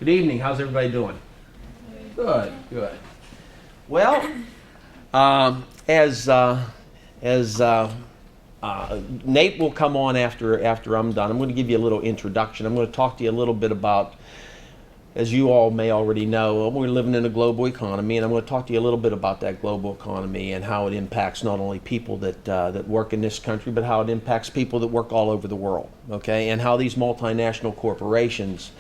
Good evening. How's everybody doing? Good, good. Well, as Nate will come on after I'm done, I'm going to give you a little introduction. I'm going to talk to you a little bit about, as you all may already know, we're living in a global economy, and I'm going to talk to you a little bit about that global economy and how it impacts not only people that work in this country, but how it impacts people that work all over the world, okay? And how these multinational corporations,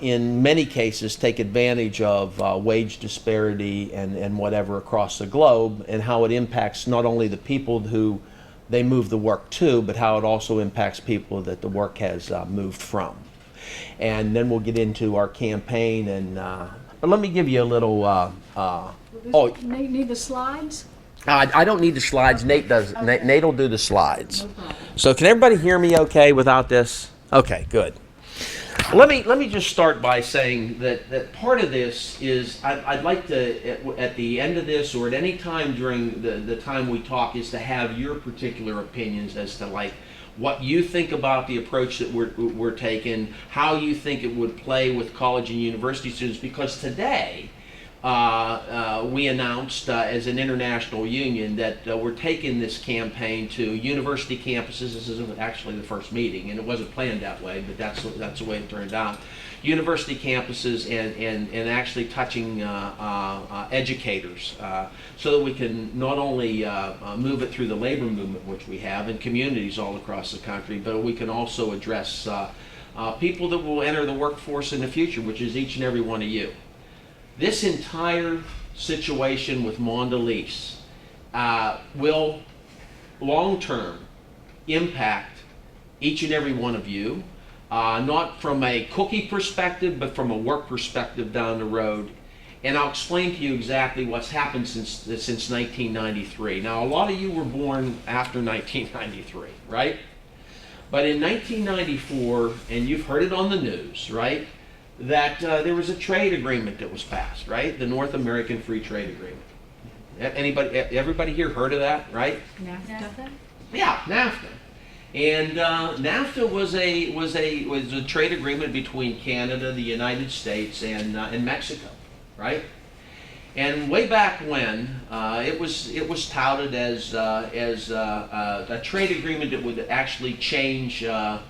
in many cases, take advantage of wage disparity and whatever across the globe, and how it impacts not only the people who they move the work to, but how it also impacts people that the work has moved from. And then we'll get into our campaign. And but let me give you a little. Nate need the slides? I don't need the slides. Nate does. Okay. Nate will do the slides. No problem. So can everybody hear me okay without this? Okay, good. Let me just start by saying that part of this is I'd like to, at the end of this or at any time during the time we talk, is to have your particular opinions as to like what you think about the approach that we're taking, how you think it would play with college and university students, because today we announced as an international union that we're taking this campaign to university campuses. This is actually the first meeting, and it wasn't planned that way, but that's the way it turned out. University campuses and actually touching educators so that we can not only move it through the labor movement, which we have in communities all across the country, but we can also address people that will enter the workforce in the future, which is each and every one of you. This entire situation with Mondelez will long-term impact each and every one of you, not from a cookie perspective, but from a work perspective down the road. And I'll explain to you exactly what's happened since 1993. Now, a lot of you were born after 1993, right? But in 1994, and you've heard it on the news, right? That there was a trade agreement that was passed, right? The North American Free Trade Agreement. Everybody here heard of that, right? NAFTA? Yeah, NAFTA. And NAFTA was a trade agreement between Canada, the United States, and Mexico, right? And way back when, it was touted as a trade agreement that would actually change not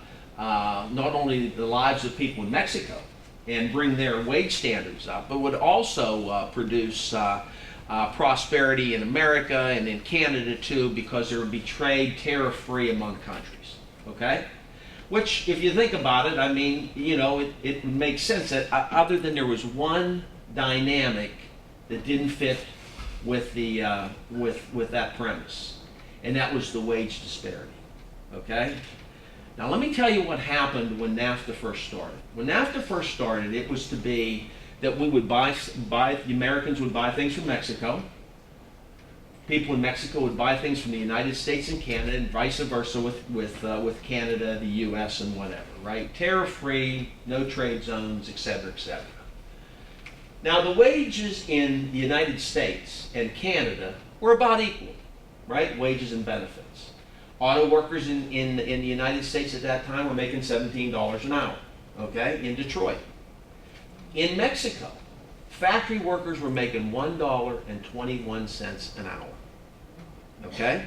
only the lives of people in Mexico and bring their wage standards up, but would also produce prosperity in America and in Canada too, because there would be trade tariff-free among countries, okay? Which, if you think about it, I mean, you know, it makes sense that other than there was one dynamic that didn't fit with the with that premise, and that was the wage disparity, okay? Now let me tell you what happened when NAFTA first started. When NAFTA first started, it was to be that we would the Americans would buy things from Mexico. People in Mexico would buy things from the United States and Canada, and vice versa with Canada, the U.S., and whatever, right? Tariff-free, no trade zones, et cetera, et cetera. Now the wages in the United States and Canada were about equal, right? Wages and benefits. Auto workers in the United States at that time were making $17 an hour, okay, in Detroit. In Mexico, factory workers were making $1.21 an hour, okay?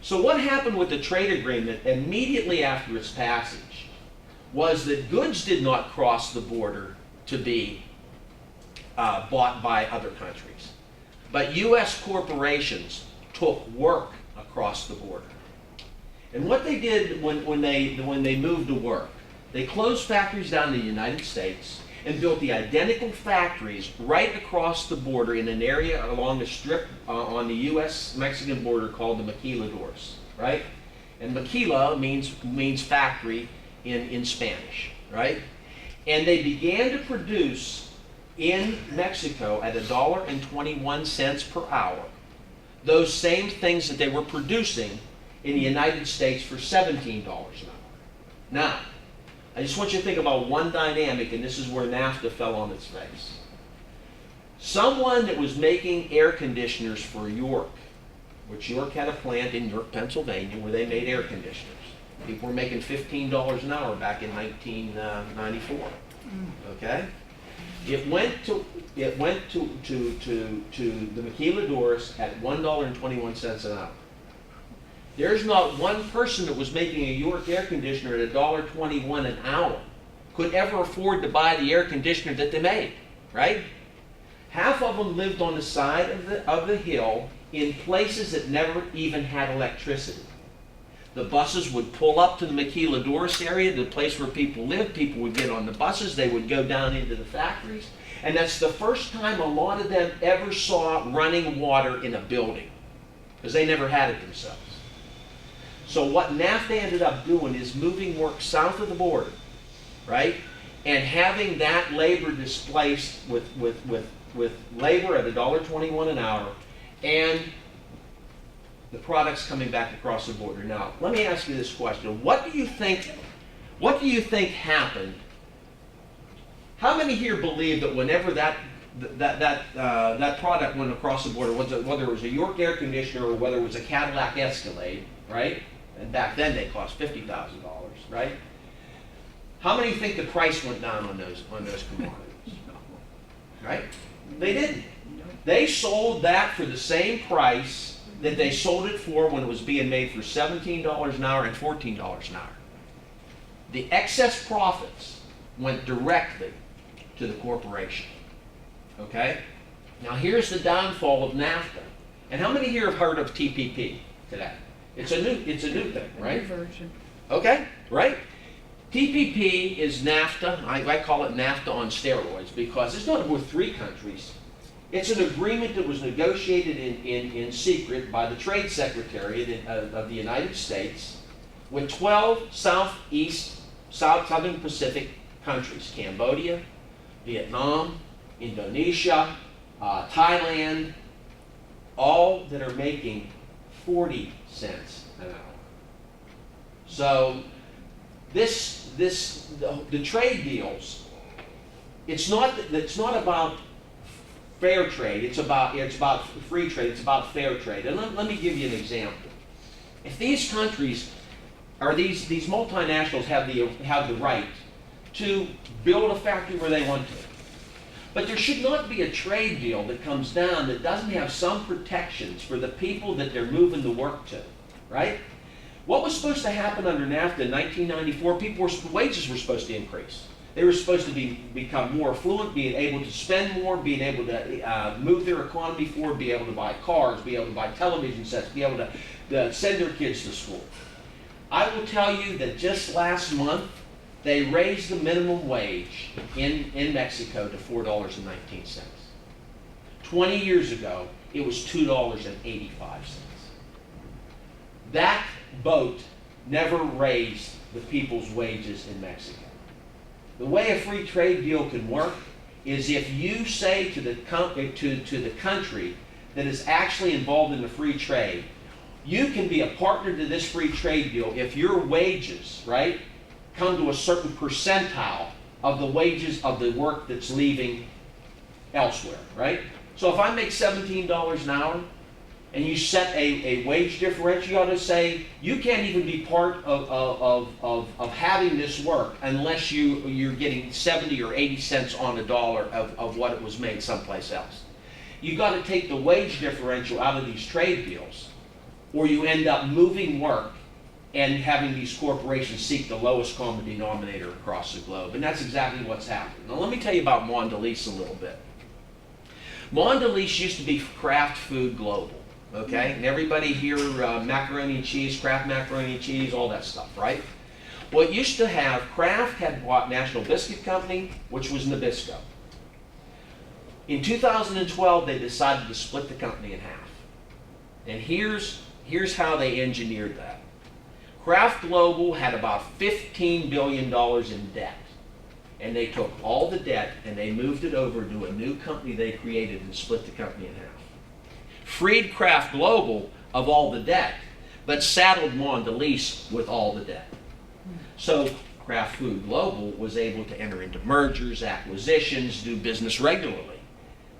So what happened with the trade agreement immediately after its passage was that goods did not cross the border to be bought by other countries, but U.S. corporations took work across the border. And what they did when they moved to work, they closed factories down in the United States and built the identical factories right across the border in an area along the strip on the U.S.-Mexican border called the maquiladoras, right? And maquila means factory in Spanish, right? And they began to produce in Mexico at $1.21 per hour those same things that they were producing in the United States for $17 an hour. Now, I just want you to think about one dynamic, and this is where NAFTA fell on its face. Someone that was making air conditioners for York, which York had a plant in York, Pennsylvania, where they made air conditioners. People were making $15 an hour back in 1994. Okay? It went to the maquiladoras at $1.21 an hour. There's not one person that was making a York air conditioner at $1.21 an hour could ever afford to buy the air conditioner that they made, right? Half of them lived on the side of the hill in places that never even had electricity. The buses would pull up to the maquiladoras area, the place where people lived. People would get on the buses. They would go down into the factories. And that's the first time a lot of them ever saw running water in a building, because they never had it themselves. So what NAFTA ended up doing is moving work south of the border, right? And having that labor displaced with labor at $1.21 an hour, and the products coming back across the border. Now, let me ask you this question. What do you think happened? How many here believe that whenever that product went across the border, whether it was a York air conditioner or whether it was a Cadillac Escalade, right? And back then they cost $50,000, right? How many think the price went down on those commodities? Right? They didn't. They sold that for the same price that they sold it for when it was being made for $17 an hour and $14 an hour. The excess profits went directly to the corporation. Okay? Now here's the downfall of NAFTA. And how many here have heard of TPP today? It's a new thing, right? New version. Okay, right? TPP is NAFTA. I call it NAFTA on steroids because it's not with 3 countries. It's an agreement that was negotiated in secret by the Trade Secretary of the United States with 12 Southern Pacific countries: Cambodia, Vietnam, Indonesia, Thailand, all that are making 40 cents an hour. So the trade deals, it's not about fair trade, it's about free trade, it's about fair trade. And let me give you an example. If these countries, or these multinationals have the right to build a factory where they want to, but there should not be a trade deal that comes down that doesn't have some protections for the people that they're moving the work to, right? What was supposed to happen under NAFTA in 1994? Wages were supposed to increase. They were supposed to become more affluent, being able to spend more, being able to move their economy forward, be able to buy cars, be able to buy television sets, be able to send their kids to school. I will tell you that just last month, they raised the minimum wage in Mexico to $4.19. 20 years ago, it was $2.85. That vote never raised the people's wages in Mexico. The way a free trade deal can work is if you say to the country that is actually involved in the free trade, you can be a partner to this free trade deal if your wages, right, come to a certain percentile of the wages of the work that's leaving elsewhere, right? So if I make $17 an hour and you set a wage differential, you ought to say you can't even be part of having this work unless you're getting 70 or 80 cents on the dollar of what it was made someplace else. You've got to take the wage differential out of these trade deals, or you end up moving work and having these corporations seek the lowest common denominator across the globe. And that's exactly what's happened. Now let me tell you about Mondelez a little bit. Mondelez used to be Kraft Food Global, okay? And everybody here, macaroni and cheese, Kraft macaroni and cheese, all that stuff, right? Well, it used to have, Kraft had bought National Biscuit Company, which was Nabisco. In 2012, they decided to split the company in half. And here's how they engineered that. Kraft Global had about $15 billion in debt. And they took all the debt and they moved it over to a new company they created and split the company in half. Freed Kraft Global of all the debt, but saddled Mondelez with all the debt. So Kraft Food Global was able to enter into mergers, acquisitions, do business regularly.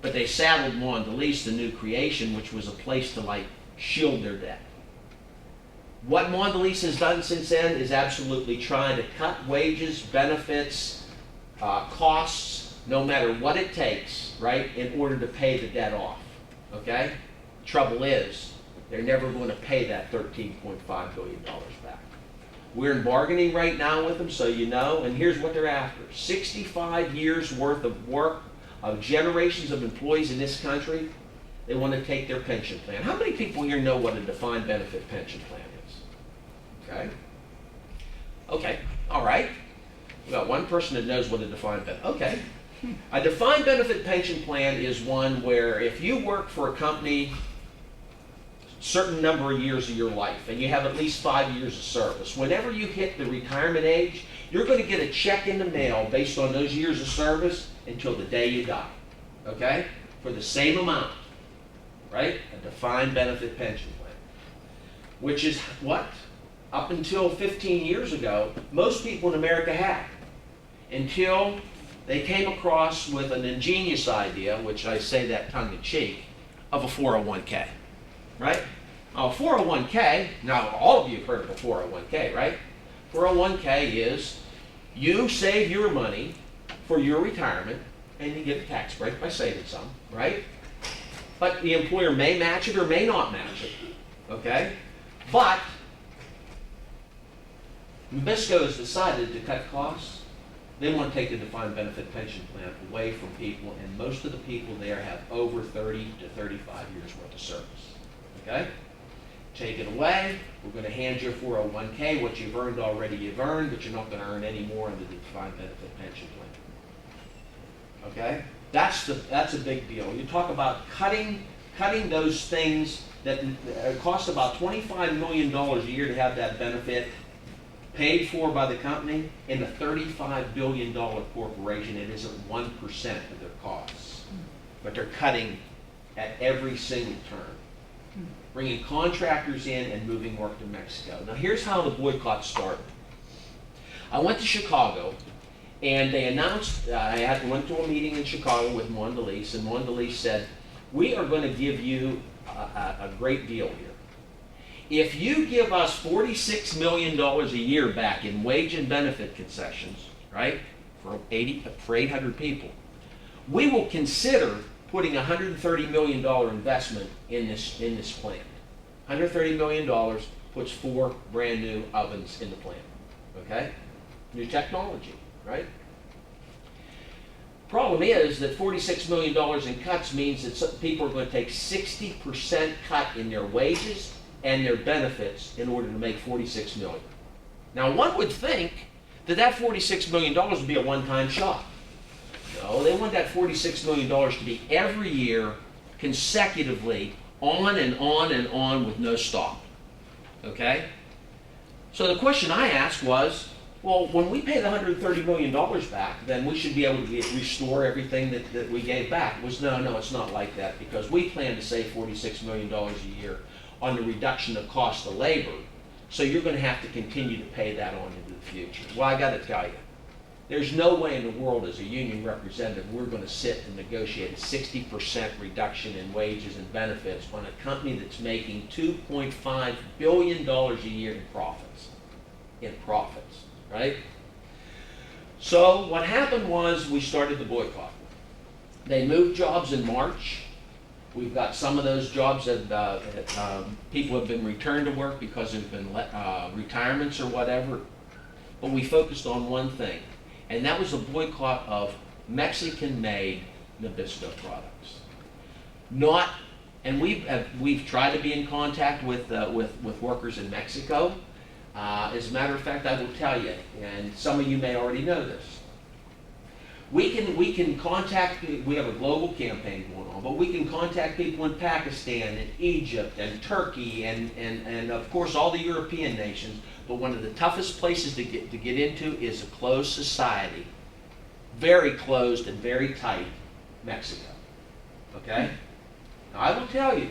But they saddled Mondelez, the new creation, which was a place to shield their debt. What Mondelez has done since then is absolutely trying to cut wages, benefits, costs no matter what it takes, right, in order to pay the debt off, okay? Trouble is, they're never going to pay that $13.5 billion back. We're in bargaining right now with them, so you know, and here's what they're after. 65 years worth of work of generations of employees in this country. They want to take their pension plan. How many people here know what a defined benefit pension plan is? Okay. Okay, all right. We got one person that knows what a defined benefit. Okay. A defined benefit pension plan is one where if you work for a company certain number of years of your life and you have at least 5 years of service, whenever you hit the retirement age, you're going to get a check in the mail based on those years of service until the day you die, okay? For the same amount, right? A defined benefit pension plan, which is what? Up until 15 years ago, most people in America had, until they came across with an ingenious idea, which I say that tongue-in-cheek, of a 401k. Right? A 401k, now all of you have heard of a 401k, right? 401k is you save your money for your retirement and you get a tax break by saving some, right? But the employer may match it or may not match it, okay? But Nabisco has decided to cut costs. They want to take the defined benefit pension plan away from people, and most of the people there have over 30 to 35 years worth of service. Okay? Take it away. We're going to hand you a 401k. What you've earned already, you've earned, but you're not going to earn any more under the defined benefit pension plan. Okay? That's a big deal. You talk about cutting those things that cost about $25 million a year to have that benefit paid for by the company. In a $35 billion corporation, it isn't 1% of their costs. But they're cutting at every single turn, bringing contractors in and moving work to Mexico. Now here's how the boycott started. I went to Chicago, and they announced, I went to a meeting in Chicago with Mondelez, and Mondelez said, we are going to give you a great deal here. If you give us $46 million a year back in wage and benefit concessions, right, for 800 people, we will consider putting a $130 million investment in this plant. $130 million puts 4 brand new ovens in the plant, okay? New technology, right? Problem is that $46 million in cuts means that some people are going to take 60% cut in their wages and their benefits in order to make $46 million. Now one would think that that $46 million would be a one-time shot. No, they want that $46 million to be every year, consecutively, on and on and on with no stop. Okay? So the question I asked was, well, when we pay the $130 million back, then we should be able to restore everything that we gave back. It was, no, it's not like that, because we plan to save $46 million a year on the reduction of cost of labor, so you're going to have to continue to pay that on into the future. Well, I got to tell you, there's no way in the world as a union representative we're going to sit and negotiate a 60% reduction in wages and benefits on a company that's making $2.5 billion a year in profits, right? So what happened was we started the boycott. They moved jobs in March. We've got some of those jobs that people have been returned to work because there's been retirements or whatever. But we focused on one thing, and that was a boycott of Mexican-made Nabisco products. And we've tried to be in contact with workers in Mexico. As a matter of fact, I will tell you, and some of you may already know this. We can contact, we have a global campaign going on, but we can contact people in Pakistan and Egypt and Turkey and of course all the European nations. But one of the toughest places to get into is a closed society, very closed and very tight, Mexico. Okay? Now I will tell you,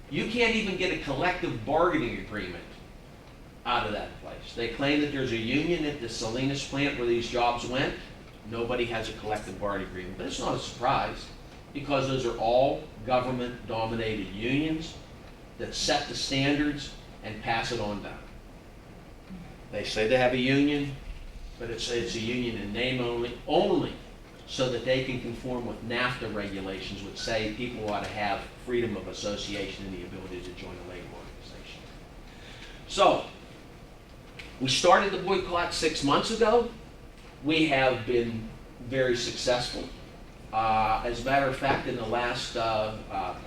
you can't even get a collective bargaining agreement out of that place. They claim that there's a union at the Salinas plant where these jobs went. Nobody has a collective bargaining agreement. But it's not a surprise, because those are all government-dominated unions that set the standards and pass it on down. They say they have a union. but it's a union in name only so that they can conform with NAFTA regulations, which say people ought to have freedom of association and the ability to join a labor organization. So, we started the boycott 6 months ago. We have been very successful. As a matter of fact, in the last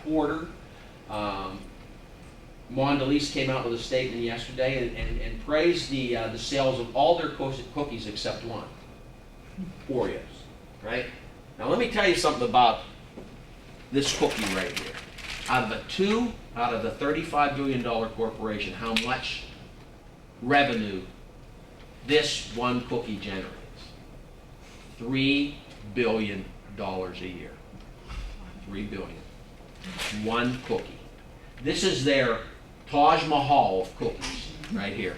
quarter, Mondelez came out with a statement yesterday and praised the sales of all their cookies except one, Oreos, right? Now let me tell you something about this cookie right here. Out of the $35 billion corporation, how much revenue this one cookie generates? $3 billion a year. $3 billion. One cookie. This is their Taj Mahal of cookies, right here.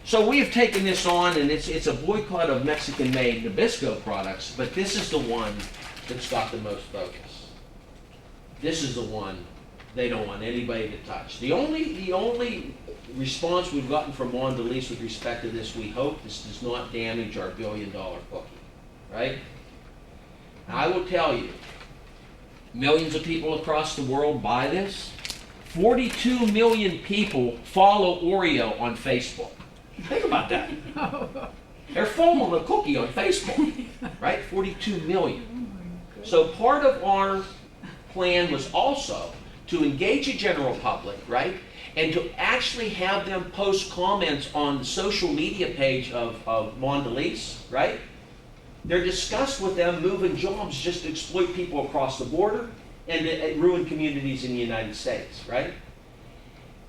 So we have taken this on, and it's a boycott of Mexican-made Nabisco products, but this is the one that's got the most focus. This is the one they don't want anybody to touch. The only response we've gotten from Mondelez with respect to this, we hope this does not damage our billion-dollar cookie, right? Now, I will tell you, millions of people across the world buy this. 42 million people follow Oreo on Facebook. Think about that. They're following the cookie on Facebook, right? 42 million. So part of our plan was also to engage the general public, right? And to actually have them post comments on the social media page of Mondelez, right? They're discussed with them moving jobs just to exploit people across the border and to ruin communities in the United States, right?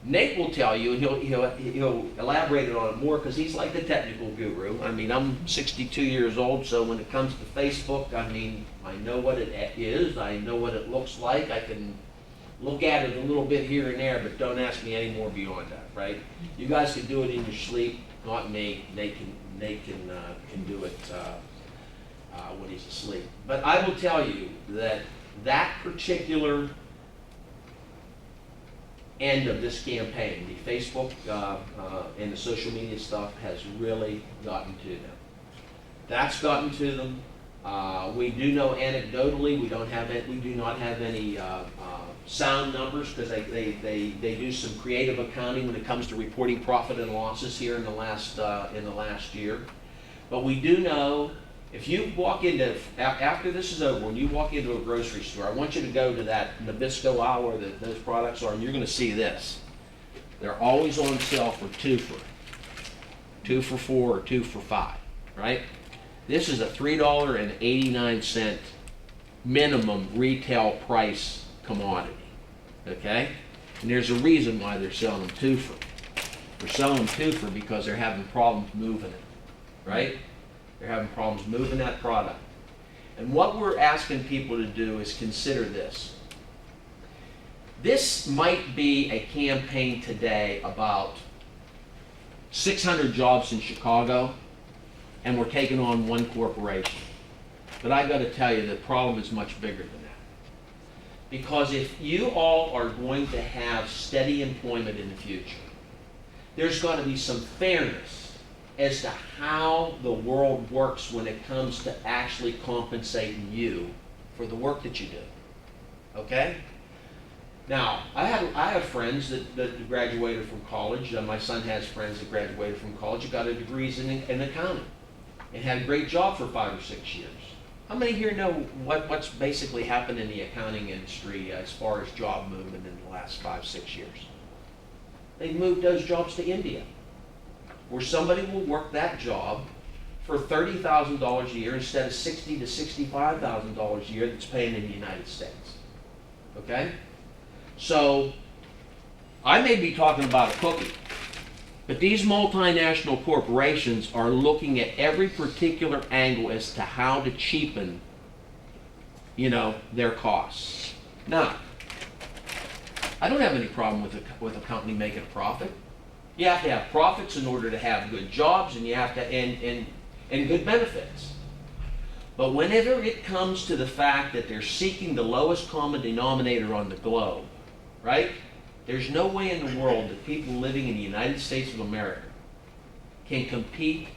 Nate will tell you, and he'll elaborate on it more because he's like the technical guru. I mean, I'm 62 years old, so when it comes to Facebook, I mean, I know what it is, I know what it looks like, I can look at it a little bit here and there, but don't ask me any more beyond that, right? You guys can do it in your sleep, not me. Nate can do it when he's asleep. But I will tell you that that particular end of this campaign, the Facebook and the social media stuff, has really gotten to them. That's gotten to them. We do know anecdotally, we do not have any sound numbers because they do some creative accounting when it comes to reporting profit and losses here in the last year. But we do know, if you walk into, after this is over, when you walk into a grocery store, I want you to go to that Nabisco aisle that those products are, and you're going to see this. They're always on sale for 2 for $4 or 2 for $5, right? This is a $3.89 minimum retail price commodity, okay? And there's a reason why they're selling them 2 for. They're selling them 2 for because they're having problems moving it, right? They're having problems moving that product. And what we're asking people to do is consider this. This might be a campaign today about 600 jobs in Chicago, and we're taking on one corporation. But I got to tell you, the problem is much bigger than that. Because if you all are going to have steady employment in the future, there's got to be some fairness as to how the world works when it comes to actually compensating you for the work that you do. Okay? Now, I have friends that graduated from college. My son has friends that graduated from college and got a degrees in accounting and had a great job for 5 or 6 years. How many here know what's basically happened in the accounting industry as far as job movement in the last 5, 6 years? They've moved those jobs to India, where somebody will work that job for $30,000 a year instead of $60,000 to $65,000 a year that's paying in the United States. Okay? So, I may be talking about a cookie, but these multinational corporations are looking at every particular angle as to how to cheapen, their costs. Now, I don't have any problem with a company making a profit. You have to have profits in order to have good jobs, and you have to and good benefits. But whenever it comes to the fact that they're seeking the lowest common denominator on the globe, right? There's no way in the world that people living in the United States of America can compete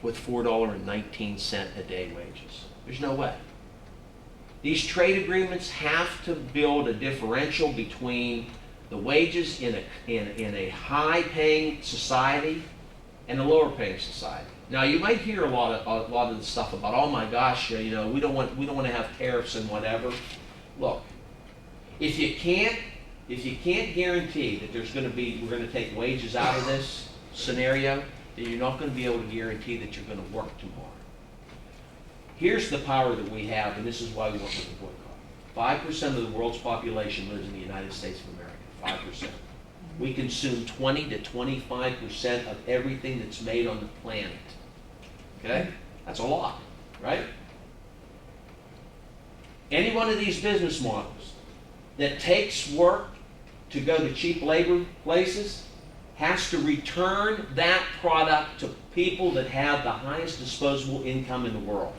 with $4.19 a day wages. There's no way. These trade agreements have to build a differential between the wages in a high-paying society and a lower-paying society. Now, you might hear a lot of the stuff about, oh my gosh, we don't want to have tariffs and whatever. Look, if you can't guarantee that we're going to take wages out of this scenario, then you're not going to be able to guarantee that you're going to work tomorrow. Here's the power that we have, and this is why we went with the boycott. 5% of the world's population lives in the United States of America. 5%. We consume 20 to 25% of everything that's made on the planet. Okay? That's a lot, right? Any one of these business models that takes work to go to cheap labor places has to return that product to people that have the highest disposable income in the world.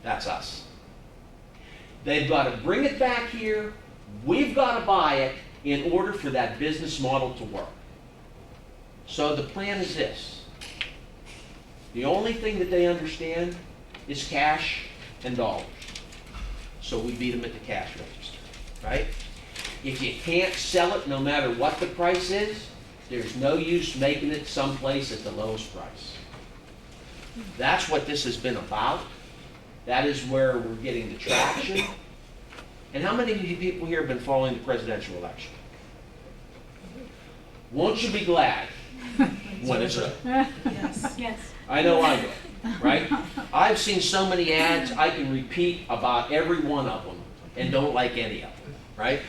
That's us. They've got to bring it back here. We've got to buy it in order for that business model to work. So the plan is this. The only thing that they understand is cash and dollars. So we beat them at the cash register, right? If you can't sell it no matter what the price is, there's no use making it someplace at the lowest price. That's what this has been about. That is where we're getting the traction. And how many of you people here have been following the presidential election? Won't you be glad when it's over? Yes. Yes. I know I will, right? I've seen so many ads, I can repeat about every one of them and don't like any of them, right?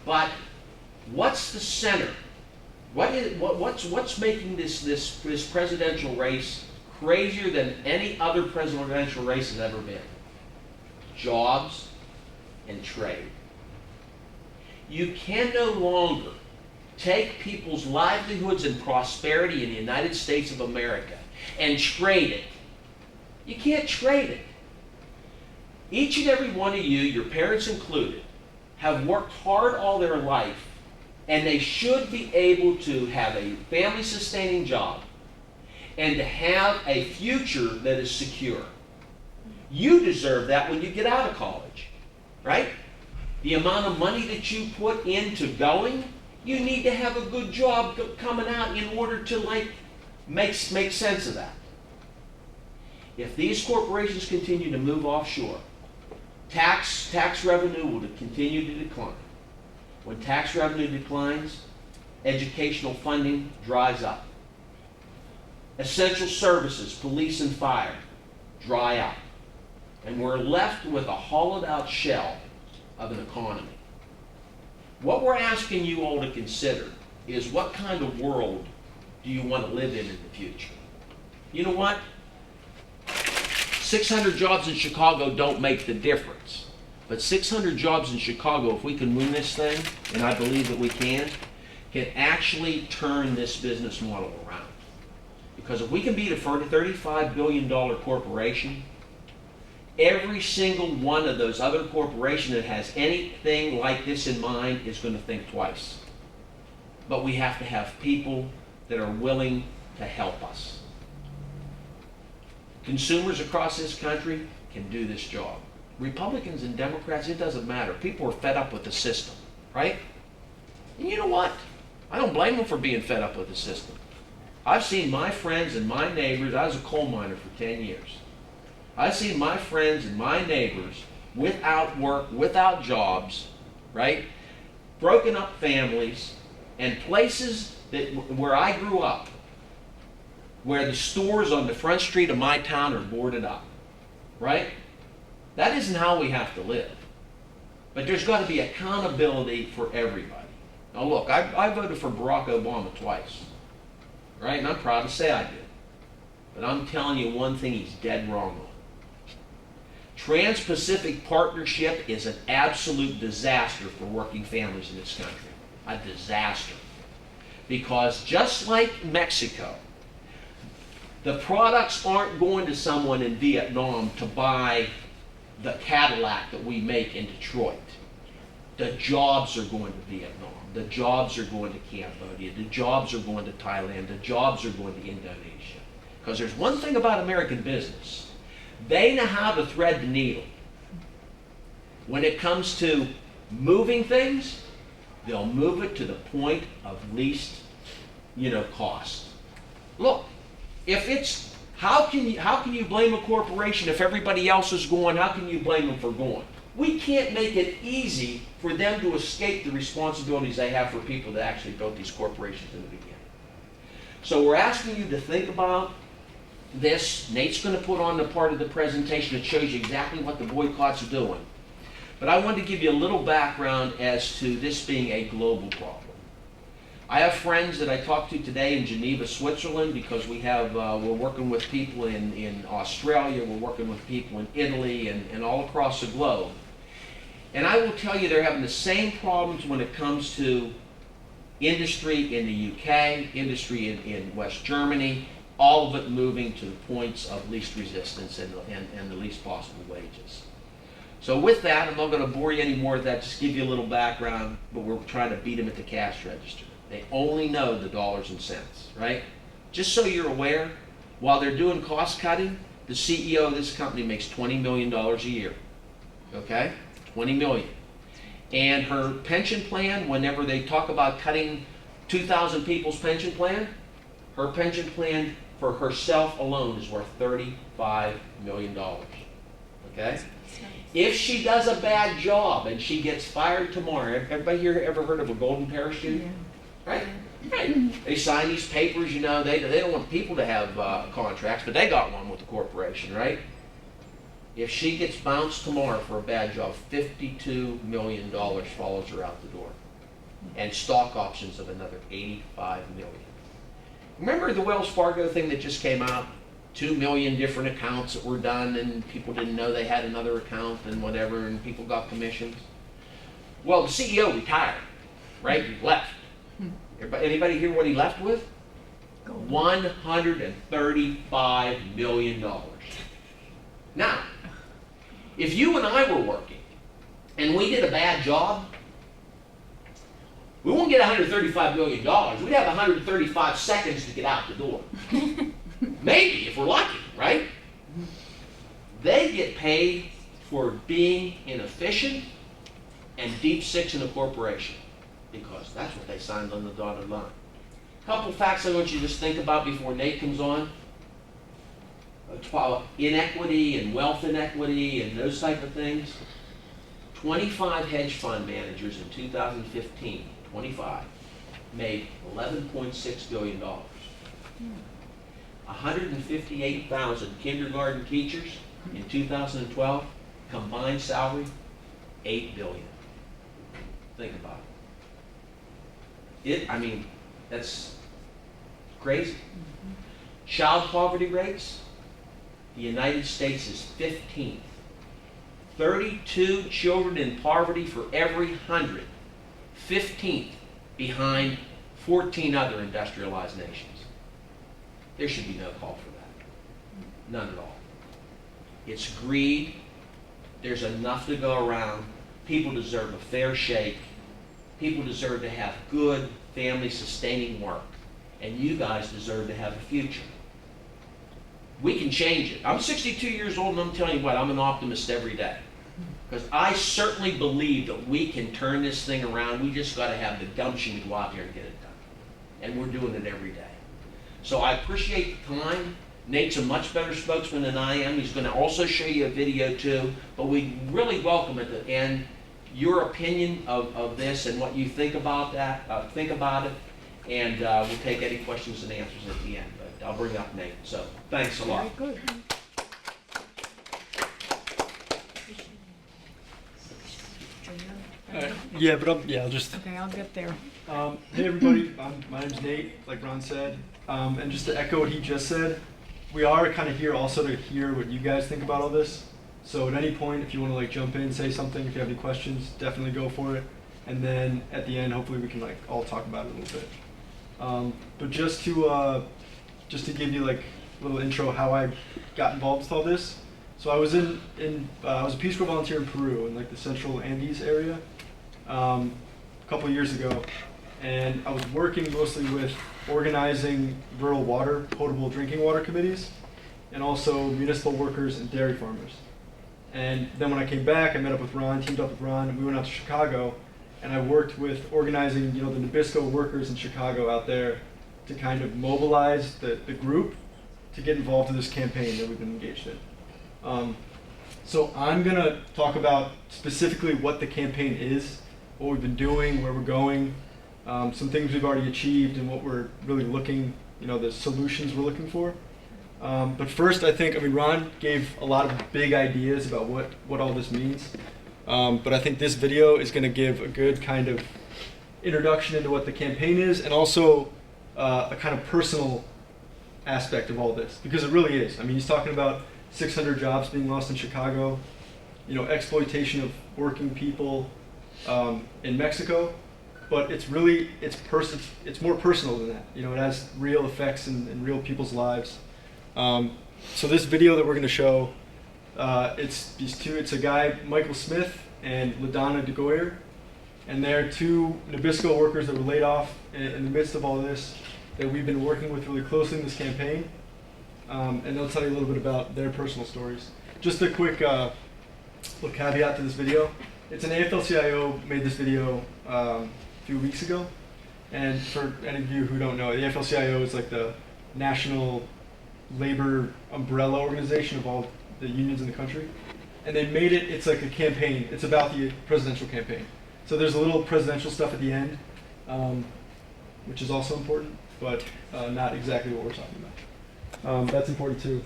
But what's the center? What's making this presidential race crazier than any other presidential race has ever been? Jobs and trade. You can no longer take people's livelihoods and prosperity in the United States of America and trade it. You can't trade it. Each and every one of you, your parents included, have worked hard all their life, and they should be able to have a family-sustaining job and to have a future that is secure. You deserve that when you get out of college, right? The amount of money that you put into going, you need to have a good job coming out in order to make sense of that. If these corporations continue to move offshore, tax revenue will continue to decline. When tax revenue declines, educational funding dries up. Essential services, police and fire, dry up. And we're left with a hollowed out shell of an economy. What we're asking you all to consider is, what kind of world do you want to live in the future? You know what? 600 jobs in Chicago don't make the difference. But 600 jobs in Chicago, if we can win this thing, and I believe that we can actually turn this business model around. Because if we can beat a $35 billion corporation, every single one of those other corporations that has anything like this in mind is going to think twice. But we have to have people that are willing to help us. Consumers across this country can do this job. Republicans and Democrats, it doesn't matter. People are fed up with the system, right? And you know what? I don't blame them for being fed up with the system. I've seen my friends and my neighbors. I was a coal miner for 10 years. I've seen my friends and my neighbors without work, without jobs, right? Broken up families, and places where I grew up, where the stores on the front street of my town are boarded up, right? That isn't how we have to live. But there's got to be accountability for everybody. Now look, I voted for Barack Obama twice, right? And I'm proud to say I did. But I'm telling you one thing he's dead wrong on. Trans-Pacific Partnership is an absolute disaster for working families in this country. A disaster. Because just like Mexico, the products aren't going to someone in Vietnam to buy the Cadillac that we make in Detroit. the jobs are going to Vietnam, the jobs are going to Cambodia, the jobs are going to Thailand, the jobs are going to Indonesia. Because there's one thing about American business. They know how to thread the needle. When it comes to moving things, they'll move it to the point of least, cost. Look, if it's, how can you blame a corporation if everybody else is going? How can you blame them for going? We can't make it easy for them to escape the responsibilities they have for people that actually built these corporations in the beginning. So we're asking you to think about this. Nate's going to put on the part of the presentation that shows you exactly what the boycotts are doing. But I wanted to give you a little background as to this being a global problem. I have friends that I talked to today in Geneva, Switzerland, because we're working with people in Australia, we're working with people in Italy, and all across the globe. And I will tell you they're having the same problems when it comes to industry in the UK, industry in West Germany, all of it moving to the points of least resistance and the least possible wages. So with that, I'm not going to bore you any more with that, just give you a little background, but we're trying to beat them at the cash register. They only know the dollars and cents, right? Just so you're aware, while they're doing cost cutting, the CEO of this company makes $20 million a year, okay? 20 million. And her pension plan, whenever they talk about cutting 2,000 people's pension plan, her pension plan for herself alone is worth $35 million, okay? If she does a bad job and she gets fired tomorrow, everybody here ever heard of a golden parachute? Yeah. Right? Right. They sign these papers, they don't want people to have contracts, but they got one with the corporation, right? If she gets bounced tomorrow for a bad job, $52 million follows her out the door. And stock options of another $85 million. Remember the Wells Fargo thing that just came out? 2 million different accounts that were done and people didn't know they had another account and whatever, and people got commissions. Well, the CEO retired, right? He left. Anybody hear what he left with? $135 million. Now, if you and I were working and we did a bad job, we won't get $135 million. We'd have 135 seconds to get out the door. Maybe, if we're lucky, right? They get paid for being inefficient and deep six in a corporation, because that's what they signed on the dotted line. A couple facts I want you to just think about before Nate comes on. Inequity and wealth inequity and those type of things. 25 hedge fund managers in 2015, 25, made $11.6 billion. 158,000 kindergarten teachers in 2012, combined salary, $8 billion. Think about it. That's crazy. Child poverty rates, the United States is 15th. 32 children in poverty for every 100. 15th behind 14 other industrialized nations. There should be no call for that. None at all. It's greed. There's enough to go around. People deserve a fair shake. People deserve to have good, family-sustaining work. And you guys deserve to have a future. We can change it. I'm 62 years old, and I'm telling you what, I'm an optimist every day. Because I certainly believe that we can turn this thing around. We just got to have the gumption to go out there and get it done. And we're doing it every day. So I appreciate the time. Nate's a much better spokesman than I am. He's going to also show you a video too. But we really welcome at the end your opinion of this and what you think about that. Think about it. And we'll take any questions and answers at the end. But I'll bring up Nate. So thanks a lot. Very good. I'll just. Okay, I'll get there. Hey everybody, my name's Nate, like Ron said, and just to echo what he just said, we are kind of here also to hear what you guys think about all this. So at any point, if you want to jump in, say something, if you have any questions, definitely go for it. And then at the end, hopefully we can all talk about it a little bit. But just to give you a little intro how I got involved with all this. So I was I was a Peace Corps volunteer in Peru in the Central Andes area. a couple years ago, and I was working mostly with organizing rural water, potable drinking water committees, and also municipal workers and dairy farmers. And then when I came back, I met up with Ron, teamed up with Ron, and we went out to Chicago, and I worked with organizing, the Nabisco workers in Chicago out there to kind of mobilize the group to get involved in this campaign that we've been engaged in. So I'm gonna talk about specifically what the campaign is, what we've been doing, where we're going, some things we've already achieved, and what we're really looking, the solutions we're looking for. But first, Ron gave a lot of big ideas about what all this means. But I think this video is going to give a good kind of introduction into what the campaign is, and also a kind of personal aspect of all this, because it really is. He's talking about 600 jobs being lost in Chicago, exploitation of working people in Mexico, but it's more personal than that. It has real effects in real people's lives. So this video that we're going to show, it's a guy, Michael Smith and LaDonna DeGoyer, and they're two Nabisco workers that were laid off in the midst of all this, that we've been working with really closely in this campaign. And they'll tell you a little bit about their personal stories. Just a quick little caveat to this video. It's an AFL-CIO made this video a few weeks ago. And for any of you who don't know, the AFL-CIO is like the national labor umbrella organization of all the unions in the country. And they made it's like a campaign. It's about the presidential campaign. So there's a little presidential stuff at the end, which is also important, but not exactly what we're talking about. That's important too.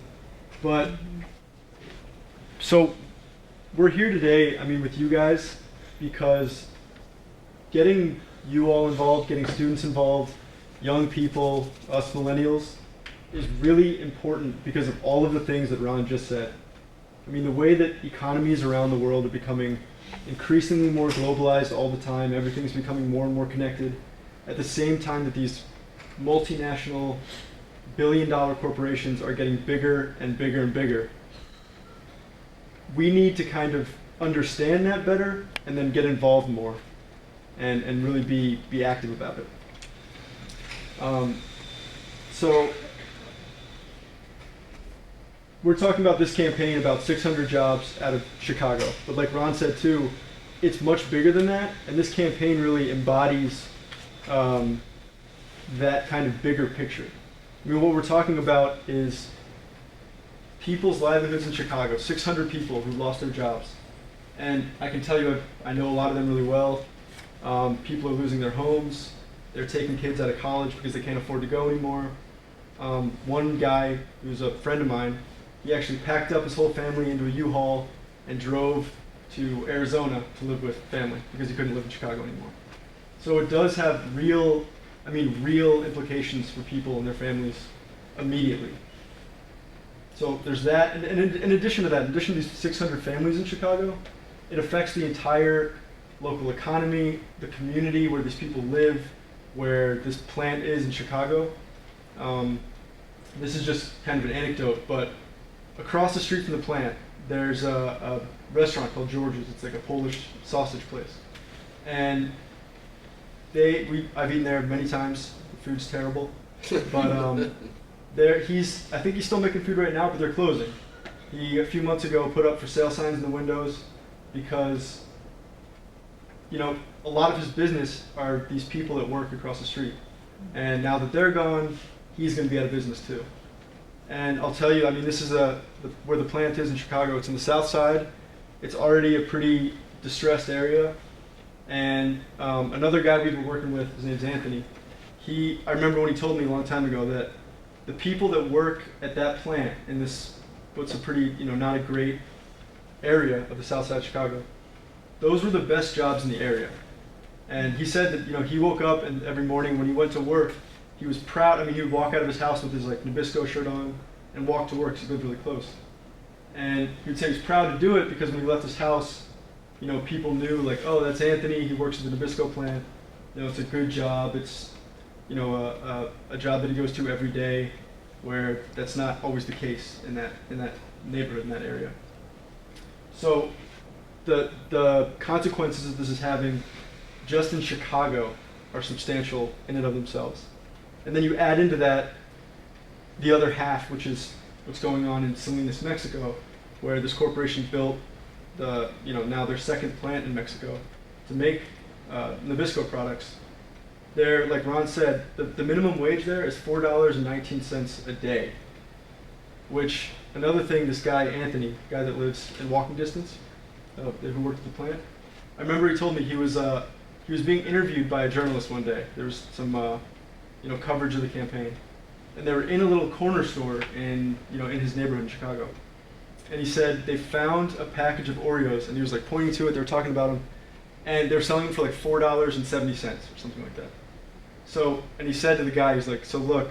But, so we're here today, with you guys, because getting you all involved, getting students involved, young people, us millennials, is really important because of all of the things that Ron just said. The way that economies around the world are becoming increasingly more globalized all the time, everything's becoming more and more connected, at the same time that these multinational billion-dollar corporations are getting bigger and bigger and bigger. We need to kind of understand that better and then get involved more and really be active about it. So we're talking about this campaign about 600 jobs out of Chicago. But like Ron said too, it's much bigger than that, and this campaign really embodies that kind of bigger picture. What we're talking about is people's livelihoods in Chicago, 600 people who lost their jobs. And I can tell you, I know a lot of them really well. People are losing their homes. They're taking kids out of college because they can't afford to go anymore. One guy who's a friend of mine, he actually packed up his whole family into a U-Haul and drove to Arizona to live with family because he couldn't live in Chicago anymore. So it does have real implications for people and their families immediately. So there's that, and in addition to that, in addition to these 600 families in Chicago, it affects the entire local economy, the community where these people live, where this plant is in Chicago. This is just kind of an anecdote, but across the street from the plant, there's a restaurant called George's. It's like a Polish sausage place. And I've eaten there many times. The food's terrible. But I think he's still making food right now, but they're closing. He, a few months ago, put up for sale signs in the windows because, a lot of his business are these people that work across the street. And now that they're gone, he's going to be out of business too. And I'll tell you, this is where the plant is in Chicago. It's on the south side. It's already a pretty distressed area. And another guy we've been working with, his name's Anthony. I remember when he told me a long time ago that the people that work at that plant in this, what's a pretty, not a great area of the south side of Chicago, those were the best jobs in the area. And he said that, he woke up and every morning when he went to work, he was proud. He would walk out of his house with his Nabisco shirt on and walk to work because he lived really close. And he would say he was proud to do it because when he left his house, people knew oh, that's Anthony. He works at the Nabisco plant. It's a good job. It's, a job that he goes to every day, where that's not always the case in that neighborhood, in that area. So the consequences that this is having just in Chicago are substantial in and of themselves. And then you add into that the other half, which is what's going on in Salinas, Mexico, where this corporation built now their second plant in Mexico to make Nabisco products. They're, like Ron said, the minimum wage there is $4.19 a day, which another thing, this guy, Anthony, guy that lives in walking distance, who worked at the plant, I remember he told me he was being interviewed by a journalist one day. There was some coverage of the campaign, and they were in a little corner store in his neighborhood in Chicago. And he said they found a package of Oreos, and he was like pointing to it. They were talking about them, and they were selling them for like $4.70 or something like that. So, and he said to the guy, he's like, so look,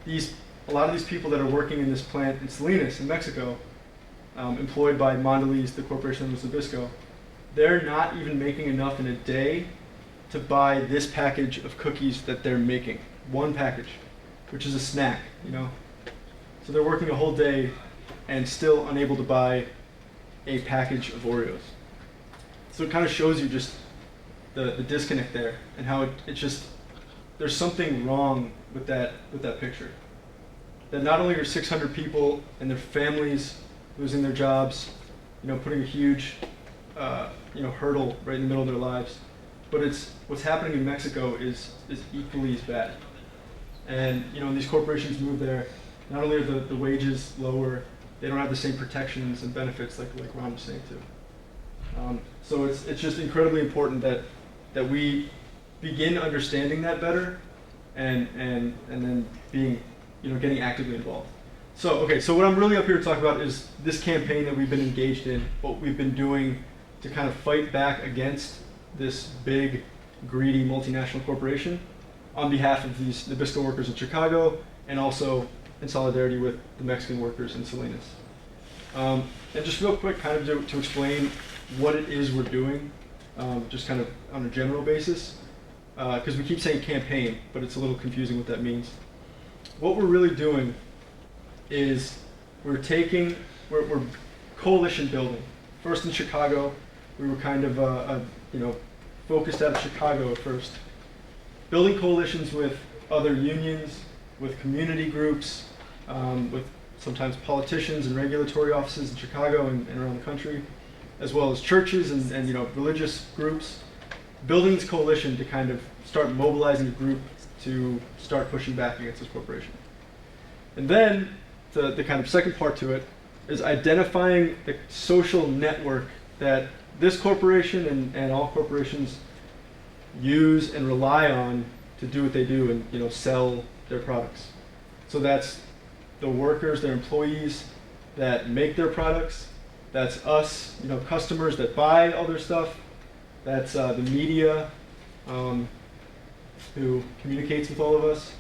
a lot of these people that are working in this plant in Salinas, in Mexico, employed by Mondelez, the corporation that owns Nabisco, they're not even making enough in a day to buy this package of cookies that they're making. One package, which is a snack, So they're working a whole day and still unable to buy a package of Oreos. So it kind of shows you just the disconnect there, and how it's just, there's something wrong with that picture. That not only are 600 people and their families losing their jobs, putting a huge hurdle right in the middle of their lives, but it's what's happening in Mexico is equally as bad. And when these corporations move there, not only are the wages lower, they don't have the same protections and benefits like Ron was saying too. So it's just incredibly important that we begin understanding that better, and then being getting actively involved. So what I'm really up here to talk about is this campaign that we've been engaged in, what we've been doing to kind of fight back against this big, greedy multinational corporation on behalf of these Nabisco workers in Chicago, and also in solidarity with the Mexican workers in Salinas. And just real quick, kind of to explain what it is we're doing, just kind of on a general basis, because we keep saying campaign, but it's a little confusing what that means. What we're really doing is we're coalition building. First in Chicago, we were kind of focused out of Chicago at first, building coalitions with other unions, with community groups, with sometimes politicians and regulatory offices in Chicago and around the country, as well as churches and religious groups, building this coalition to kind of start mobilizing a group to start pushing back against this corporation. And then the kind of second part to it is identifying the social network that this corporation and all corporations use and rely on to do what they do and sell their products. So that's the workers, their employees that make their products. That's us, customers that buy all their stuff. That's the media who communicates with all of us.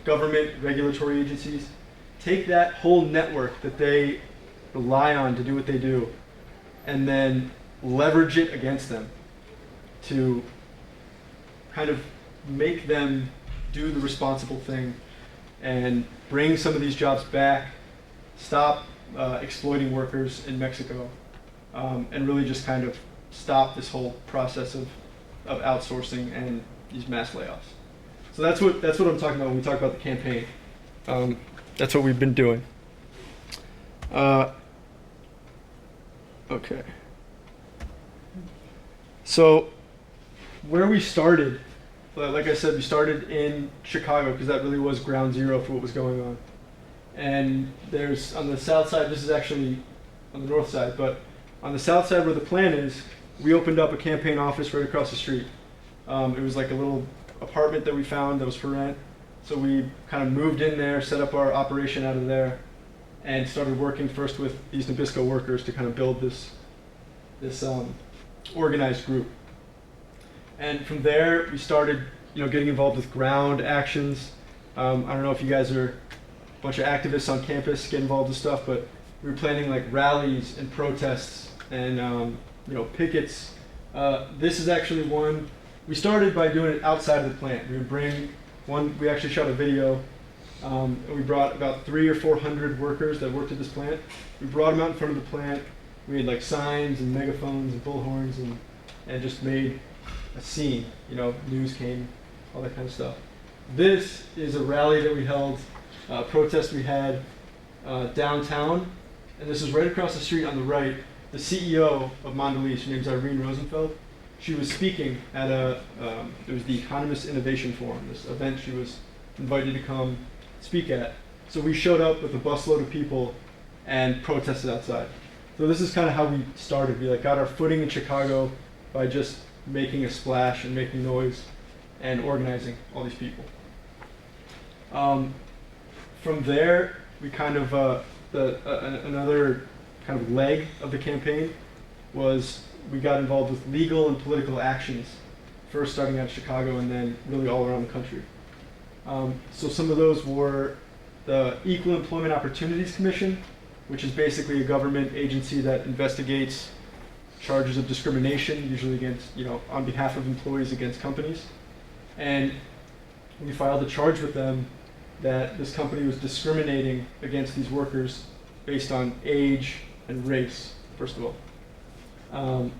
Government, regulatory agencies. Take that whole network that they rely on to do what they do, and then leverage it against them to kind of make them do the responsible thing and bring some of these jobs back, stop exploiting workers in Mexico, and really just kind of stop this whole process of outsourcing and these mass layoffs. So that's what I'm talking about when we talk about the campaign. That's what we've been doing. Okay. So where we started, like I said, we started in Chicago because that really was ground zero for what was going on. And there's on the south side, this is actually on the north side, but on the south side where the plant is, we opened up a campaign office right across the street. It was like a little apartment that we found that was for rent. So we kind of moved in there, set up our operation out of there, and started working first with these Nabisco workers to kind of build this organized group. And from there, we started, getting involved with ground actions. I don't know if you guys are a bunch of activists on campus, get involved with stuff, but we were planning like rallies and protests and pickets. This is actually one. We started by doing it outside of the plant. We would bring one. We actually shot a video. And we brought about 300 or 400 workers that worked at this plant. We brought them out in front of the plant. We had like signs and megaphones and bullhorns, and and just made a scene. You know, news came, all that kind of stuff. This is a rally that we held, protest we had downtown, and this is right across the street on the right. The CEO of Mondelez, her name's Irene Rosenfeld. She was speaking at it was the Economist Innovation Forum, this event she was invited to come speak at. So we showed up with a busload of people and protested outside. So this is kind of how we started. We got our footing in Chicago by just making a splash and making noise and organizing all these people. From there, we kind of, another kind of leg of the campaign was we got involved with legal and political actions, first starting out of Chicago and then really all around the country. So some of those were the Equal Employment Opportunities Commission, which is basically a government agency that investigates charges of discrimination, usually against, on behalf of employees against companies. And we filed a charge with them that this company was discriminating against these workers based on age and race, first of all.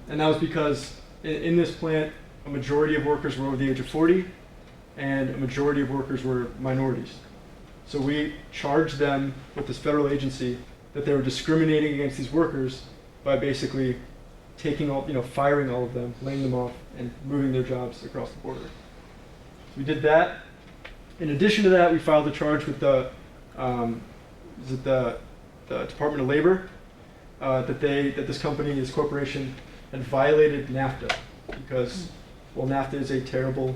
And that was because in this plant, a majority of workers were over the age of 40, and a majority of workers were minorities. So we charged them with this federal agency that they were discriminating against these workers by basically firing all of them, laying them off, and moving their jobs across the border. So we did that. In addition to that, we filed a charge with the Department of Labor that this company, this corporation, had violated NAFTA because, well, NAFTA is a terrible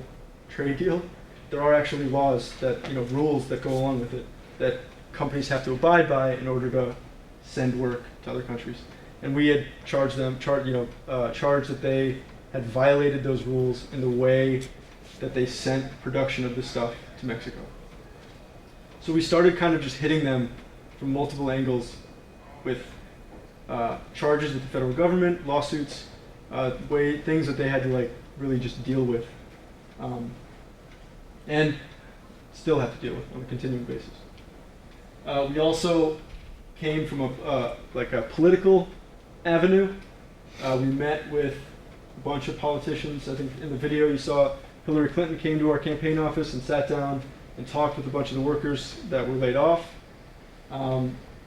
trade deal. There are actually laws that, rules that go along with it that companies have to abide by in order to send work to other countries. And we had charged that they had violated those rules in the way that they sent production of this stuff to Mexico. So we started kind of just hitting them from multiple angles with charges with the federal government, lawsuits, things that they had to really just deal with, and still have to deal with on a continuing basis. We also came from a political avenue. We met with a bunch of politicians. I think in the video you saw Hillary Clinton came to our campaign office and sat down and talked with a bunch of the workers that were laid off.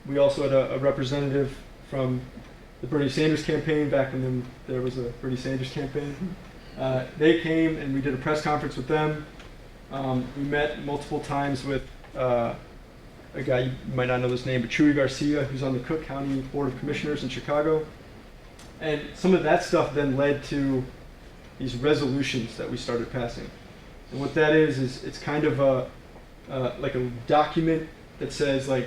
We also had a representative from the Bernie Sanders campaign, back when there was a Bernie Sanders campaign. They came and we did a press conference with them. We met multiple times with a guy, you might not know this name, but Chuy Garcia, who's on the Cook County Board of Commissioners in Chicago. And some of that stuff then led to these resolutions that we started passing. And what that is it's kind of a document that says A,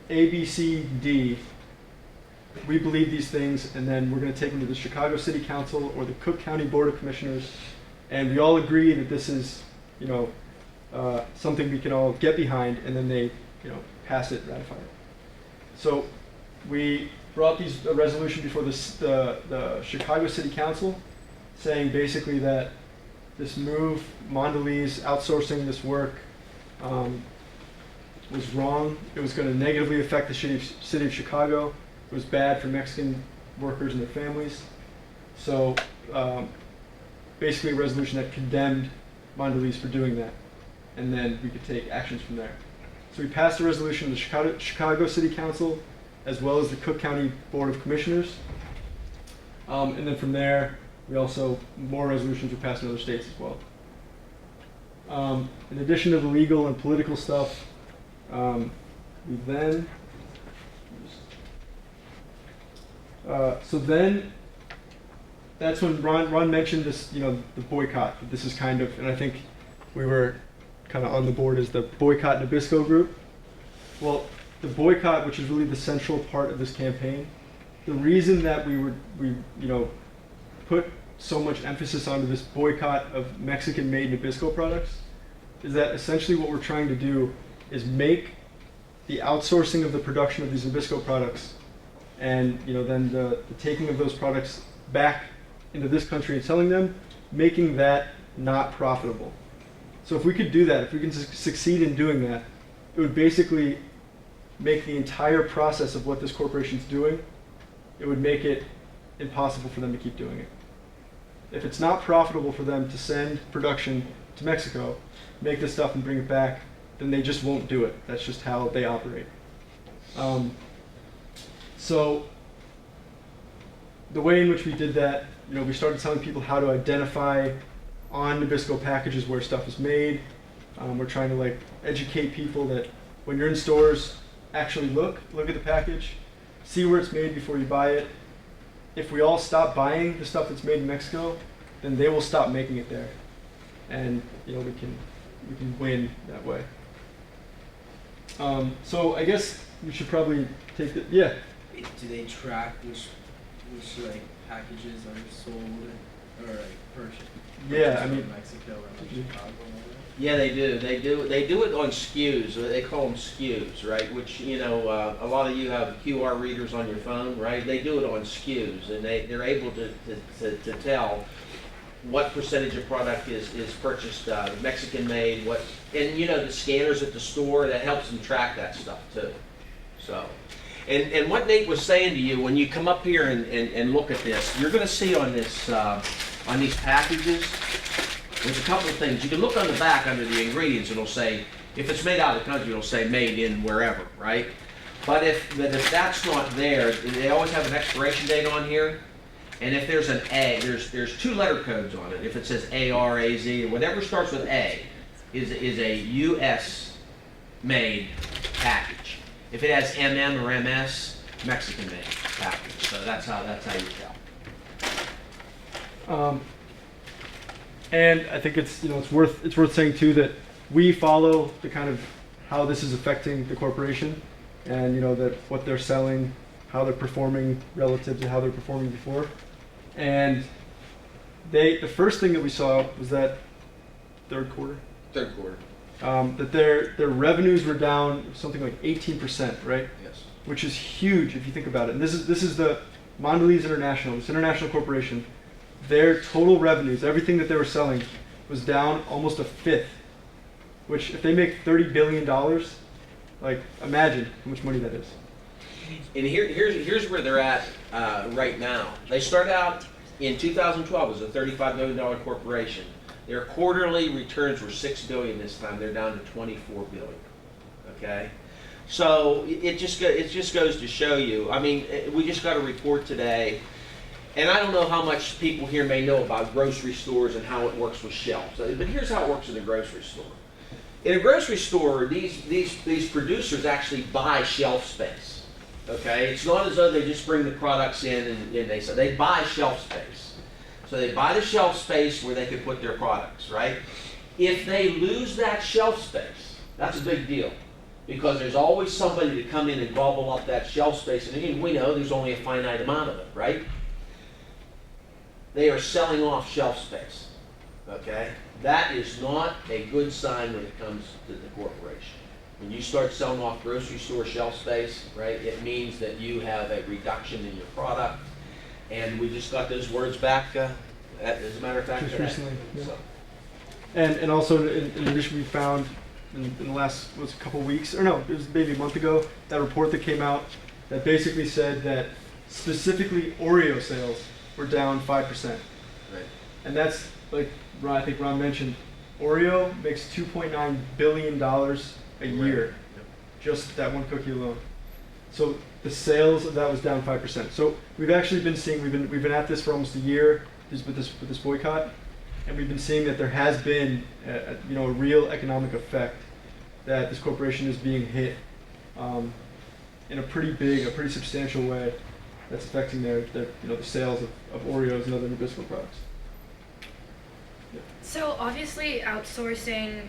B, C, D, we believe these things, and then we're going to take them to the Chicago City Council or the Cook County Board of Commissioners, and we all agree that this is, something we can all get behind, and then they, pass it, ratify it. So we brought a resolution before the Chicago City Council, saying basically that this move, Mondelez outsourcing this work, was wrong. It was going to negatively affect the city of Chicago. It was bad for Mexican workers and their families. So basically a resolution that condemned Mondelez for doing that. And then we could take actions from there. So we passed a resolution in the Chicago City Council, as well as the Cook County Board of Commissioners. And then from there, more resolutions were passed in other states as well. In addition to the legal and political stuff, we then, that's when Ron mentioned this, the boycott. This is kind of, and I think we were kind of on the board as the Boycott Nabisco group. Well, the boycott, which is really the central part of this campaign, the reason that we put so much emphasis onto this boycott of Mexican-made Nabisco products is that essentially what we're trying to do is make the outsourcing of the production of these Nabisco products and then the taking of those products back into this country and selling them, making that not profitable. So if we could do that, if we can succeed in doing that, it would basically make the entire process of what this corporation's doing, it would make it impossible for them to keep doing it. If it's not profitable for them to send production to Mexico, make this stuff and bring it back, then they just won't do it. That's just how they operate. So the way in which we did that, we started telling people how to identify on Nabisco packages where stuff is made. We're trying to educate people that when you're in stores, actually look at the package, see where it's made before you buy it. If we all stop buying the stuff that's made in Mexico, then they will stop making it there, and we can win that way. So I guess we should probably take the Do they track which packages are sold or purchased? Yeah, I mean Mexico and Chicago. Yeah, they do. They do it on Skews. They call them Skews, right? Which a lot of you have QR readers on your phone, right? They do it on Skews, and they're able to tell what percentage of product is purchased Mexican made. The scanners at the store, that helps them track that stuff too. So, and what Nate was saying to you, when you come up here and look at this, you're going to see on this on these packages. There's a couple of things. You can look on the back under the ingredients, it'll say, if it's made out of the country, it'll say made in wherever, right? But if that's not there, they always have an expiration date on here. And if there's an A, there's 2 letter codes on it. If it says A, R, A, Z, or whatever starts with A, is a U.S. made package. If it has MM or MS, Mexican made package. So that's how you tell. And I think it's worth saying too that we follow the kind of how this is affecting the corporation, and that what they're selling, how they're performing relative to how they're performing before. And the first thing that we saw was that third quarter. That their revenues were down something like 18%, right? Yes. Which is huge if you think about it. And this is the Mondelez International, this international corporation. Their total revenues, everything that they were selling, was down almost a fifth. Which, if they make $30 billion, imagine how much money that is. And here's where they're at right now. They started out in 2012 as a $35 million corporation. Their quarterly returns were $6 billion this time. They're down to $24 billion. Okay, so it just goes to show you. I mean, we just got a report today. And I don't know how much people here may know about grocery stores and how it works with shelves. But here's how it works in a grocery store. In a grocery store, these producers actually buy shelf space. Okay, it's not as though they just bring the products in and they buy shelf space. So they buy the shelf space where they can put their products, right? If they lose that shelf space, that's a big deal, because there's always somebody to come in and gobble up that shelf space. And again, we know there's only a finite amount of it, right? They are selling off shelf space, okay? That is not a good sign when it comes to the corporation. When you start selling off grocery store shelf space, right, it means that you have a reduction in your product. And we just got those words back, as a matter of fact, Just today. recently, yeah. So, And also, in addition, we found in the last a couple weeks, or no, it was maybe a month ago, that report that came out that basically said that specifically Oreo sales were down 5%. right. And that's, I think Ron mentioned, Oreo makes $2.9 billion a year, Yep. just that one cookie alone. So the sales of that was down 5%. So we've actually been seeing, we've been at this for almost a year with this boycott, and we've been seeing that there has been a real economic effect, that this corporation is being hit in a pretty substantial way. That's affecting their the sales of Oreos and other Nabisco products. So obviously outsourcing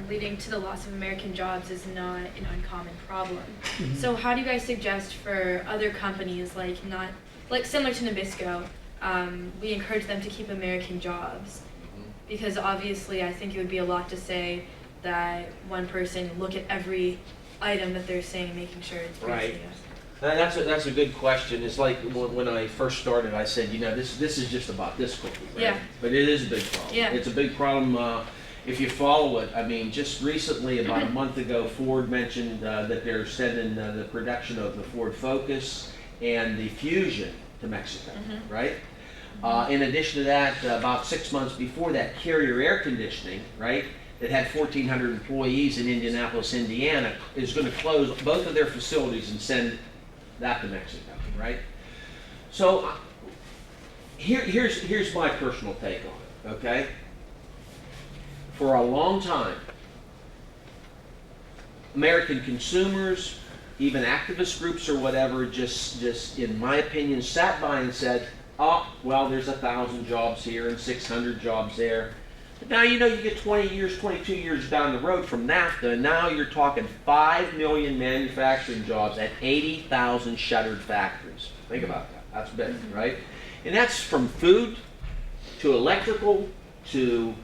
leading to the loss of American jobs is not an uncommon problem. Mm-hmm. So how do you guys suggest for other companies like similar to Nabisco, we encourage them to keep American jobs? Because obviously I think it would be a lot to say that one person look at every item that they're saying, making sure it's Right. producing us. That's a good question. It's like when I first started, I said, this is just about this cookie, right? Yeah. But it is a big problem. Yeah. It's a big problem if you follow it. I mean, just recently, about a month ago, Ford mentioned that they're sending the production of the Ford Focus and the Fusion to Mexico, right? In addition to that, about 6 months before that, Carrier Air Conditioning, right, that had 1,400 employees in Indianapolis, Indiana, is going to close both of their facilities and send that to Mexico, right? So here's my personal take on it, okay? For a long time, American consumers, even activist groups or whatever, just in my opinion, sat by and said, oh, well, there's 1,000 jobs here and 600 jobs there. But now, you know, you get 20 years, 22 years down the road from NAFTA, and now you're talking 5 million manufacturing jobs at 80,000 shuttered factories. Think about that. That's big, right? And that's from food to electrical to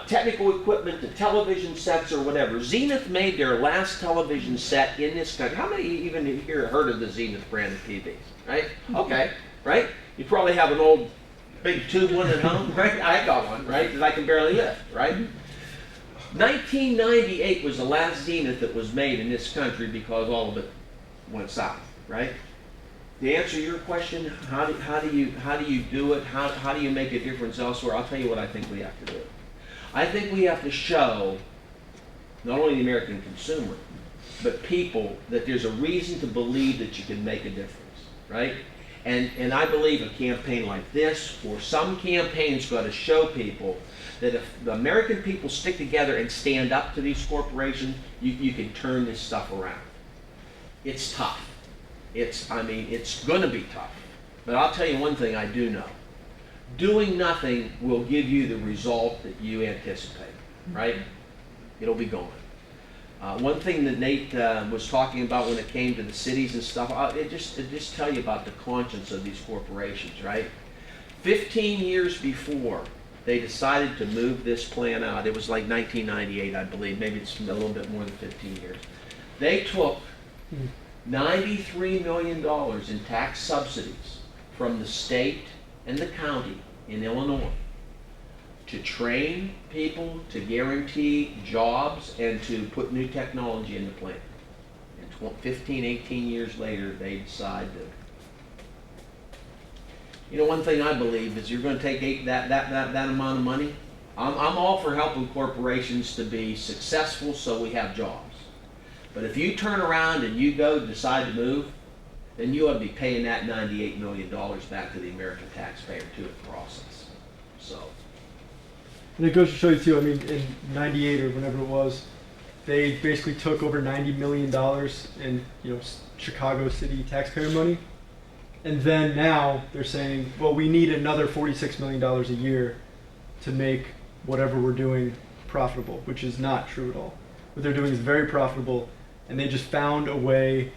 technical equipment to television sets or whatever. Zenith made their last television set in this country. How many even here heard of the Zenith brand of TVs, right? Okay, right? You probably have an old big tube one at home, right? I got one, right? That I can barely lift, right? 1998 was the last Zenith that was made in this country because all of it went south, right? To answer your question, how do you do it? How do you make a difference elsewhere? I'll tell you what I think we have to do. I think we have to show not only the American consumer, but people that there's a reason to believe that you can make a difference, right? And I believe a campaign like this, or some campaigns, got to show people that if the American people stick together and stand up to these corporations, you can turn this stuff around. It's tough. It's going to be tough. But I'll tell you one thing I do know. Doing nothing will give you the result that you anticipate, right? It'll be gone. One thing that Nate was talking about when it came to the cities and stuff, it just tell you about the conscience of these corporations, right? 15 years before they decided to move this plan out, it was like 1998, I believe, maybe it's a little bit more than 15 years. They took $93 million in tax subsidies from the state and the county in Illinois to train people, to guarantee jobs, and to put new technology in the plant. And 15, 18 years later, they decide to. You know, one thing I believe is you're going to take that amount of money. I'm all for helping corporations to be successful so we have jobs. But if you turn around and you decide to move, then you ought to be paying that $98 million back to the American taxpayer too in the process. So. And it goes to show you too, I mean, in 98 or whenever it was, they basically took over $90 million in, Chicago City taxpayer money. And then now they're saying, well, we need another $46 million a year to make whatever we're doing profitable, which is not true at all. What they're doing is very profitable, and they just found a way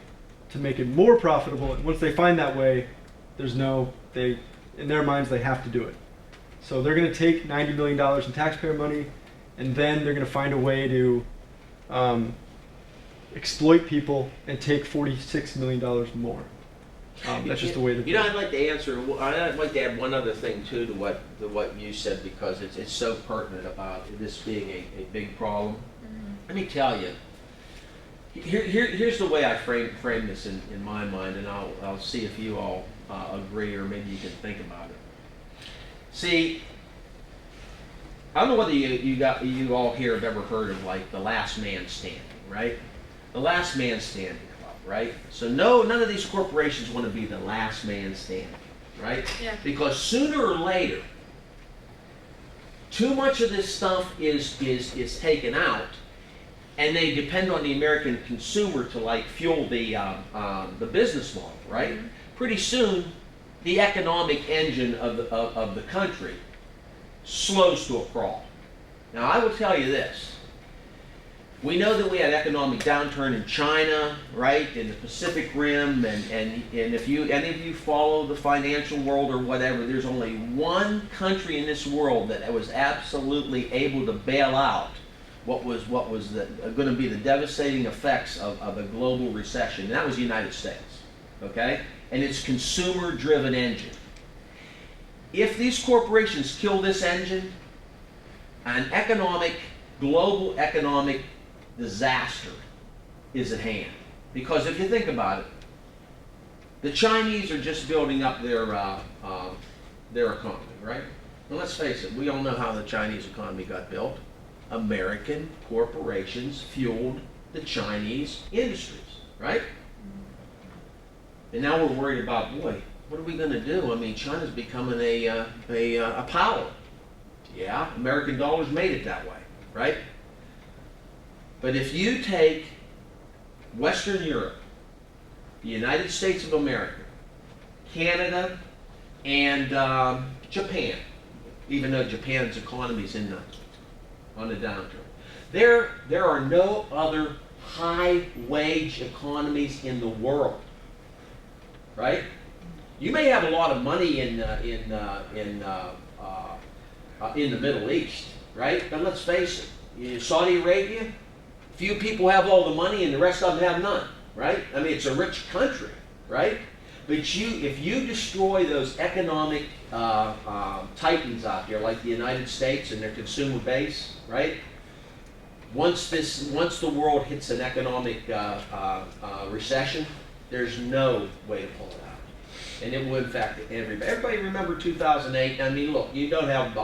to make it more profitable. And once they find that way, in their minds, they have to do it. So they're going to take $90 million in taxpayer money, and then they're going to find a way to exploit people and take $46 million more. That's just the way to do it. I'd like to I'd like to add one other thing too to what you said, because it's so pertinent about this being a big problem. Let me tell you, here's the way I frame this in my mind, and I'll see if you all agree, or maybe you can think about it. See, I don't know whether you all here have ever heard of like the last man standing, right? The last man standing club, right? So none of these corporations want to be the last man standing, right? Yeah. Because sooner or later, too much of this stuff is taken out, and they depend on the American consumer to like fuel the business model, right? Mm-hmm. Pretty soon, the economic engine of the country slows to a crawl. Now, I will tell you this. We know that we had economic downturn in China, right, in the Pacific Rim, and if any of you follow the financial world or whatever, there's only one country in this world that was absolutely able to bail out what was going to be the devastating effects of a global recession, and that was the United States, okay? And its consumer-driven engine. If these corporations kill this engine, an global economic disaster is at hand. Because if you think about it, the Chinese are just building up their their economy, right? Well, let's face it, we all know how the Chinese economy got built. American corporations fueled the Chinese industries, right? And now we're worried about, boy, what are we going to do? I mean, China's becoming a power. Yeah, American dollars made it that way, right? But if you take Western Europe, the United States of America, Canada, and Japan, even though Japan's economy is on a downturn, there are no other high-wage economies in the world, right? You may have a lot of money in the Middle East, right? But let's face it, in Saudi Arabia, few people have all the money and the rest of them have none, right? I mean, it's a rich country, right? But if you destroy those economic titans out there, like the United States and their consumer base, right? Once the world hits an economic recession, there's no way to pull it out. And it will infect everybody. Everybody remember 2008? I mean, look, you don't have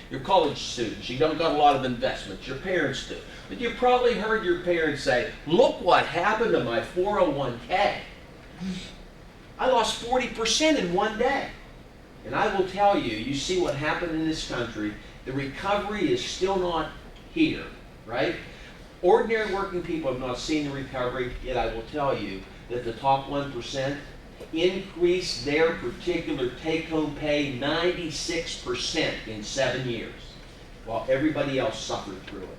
your college students. You don't got a lot of investments. Your parents do. But you probably heard your parents say, look what happened to my 401k. I lost 40% in one day. And I will tell you, you see what happened in this country, the recovery is still not here, right? Ordinary working people have not seen the recovery, yet I will tell you that the top 1% increased their particular take-home pay 96% in 7 years, while everybody else suffered through it.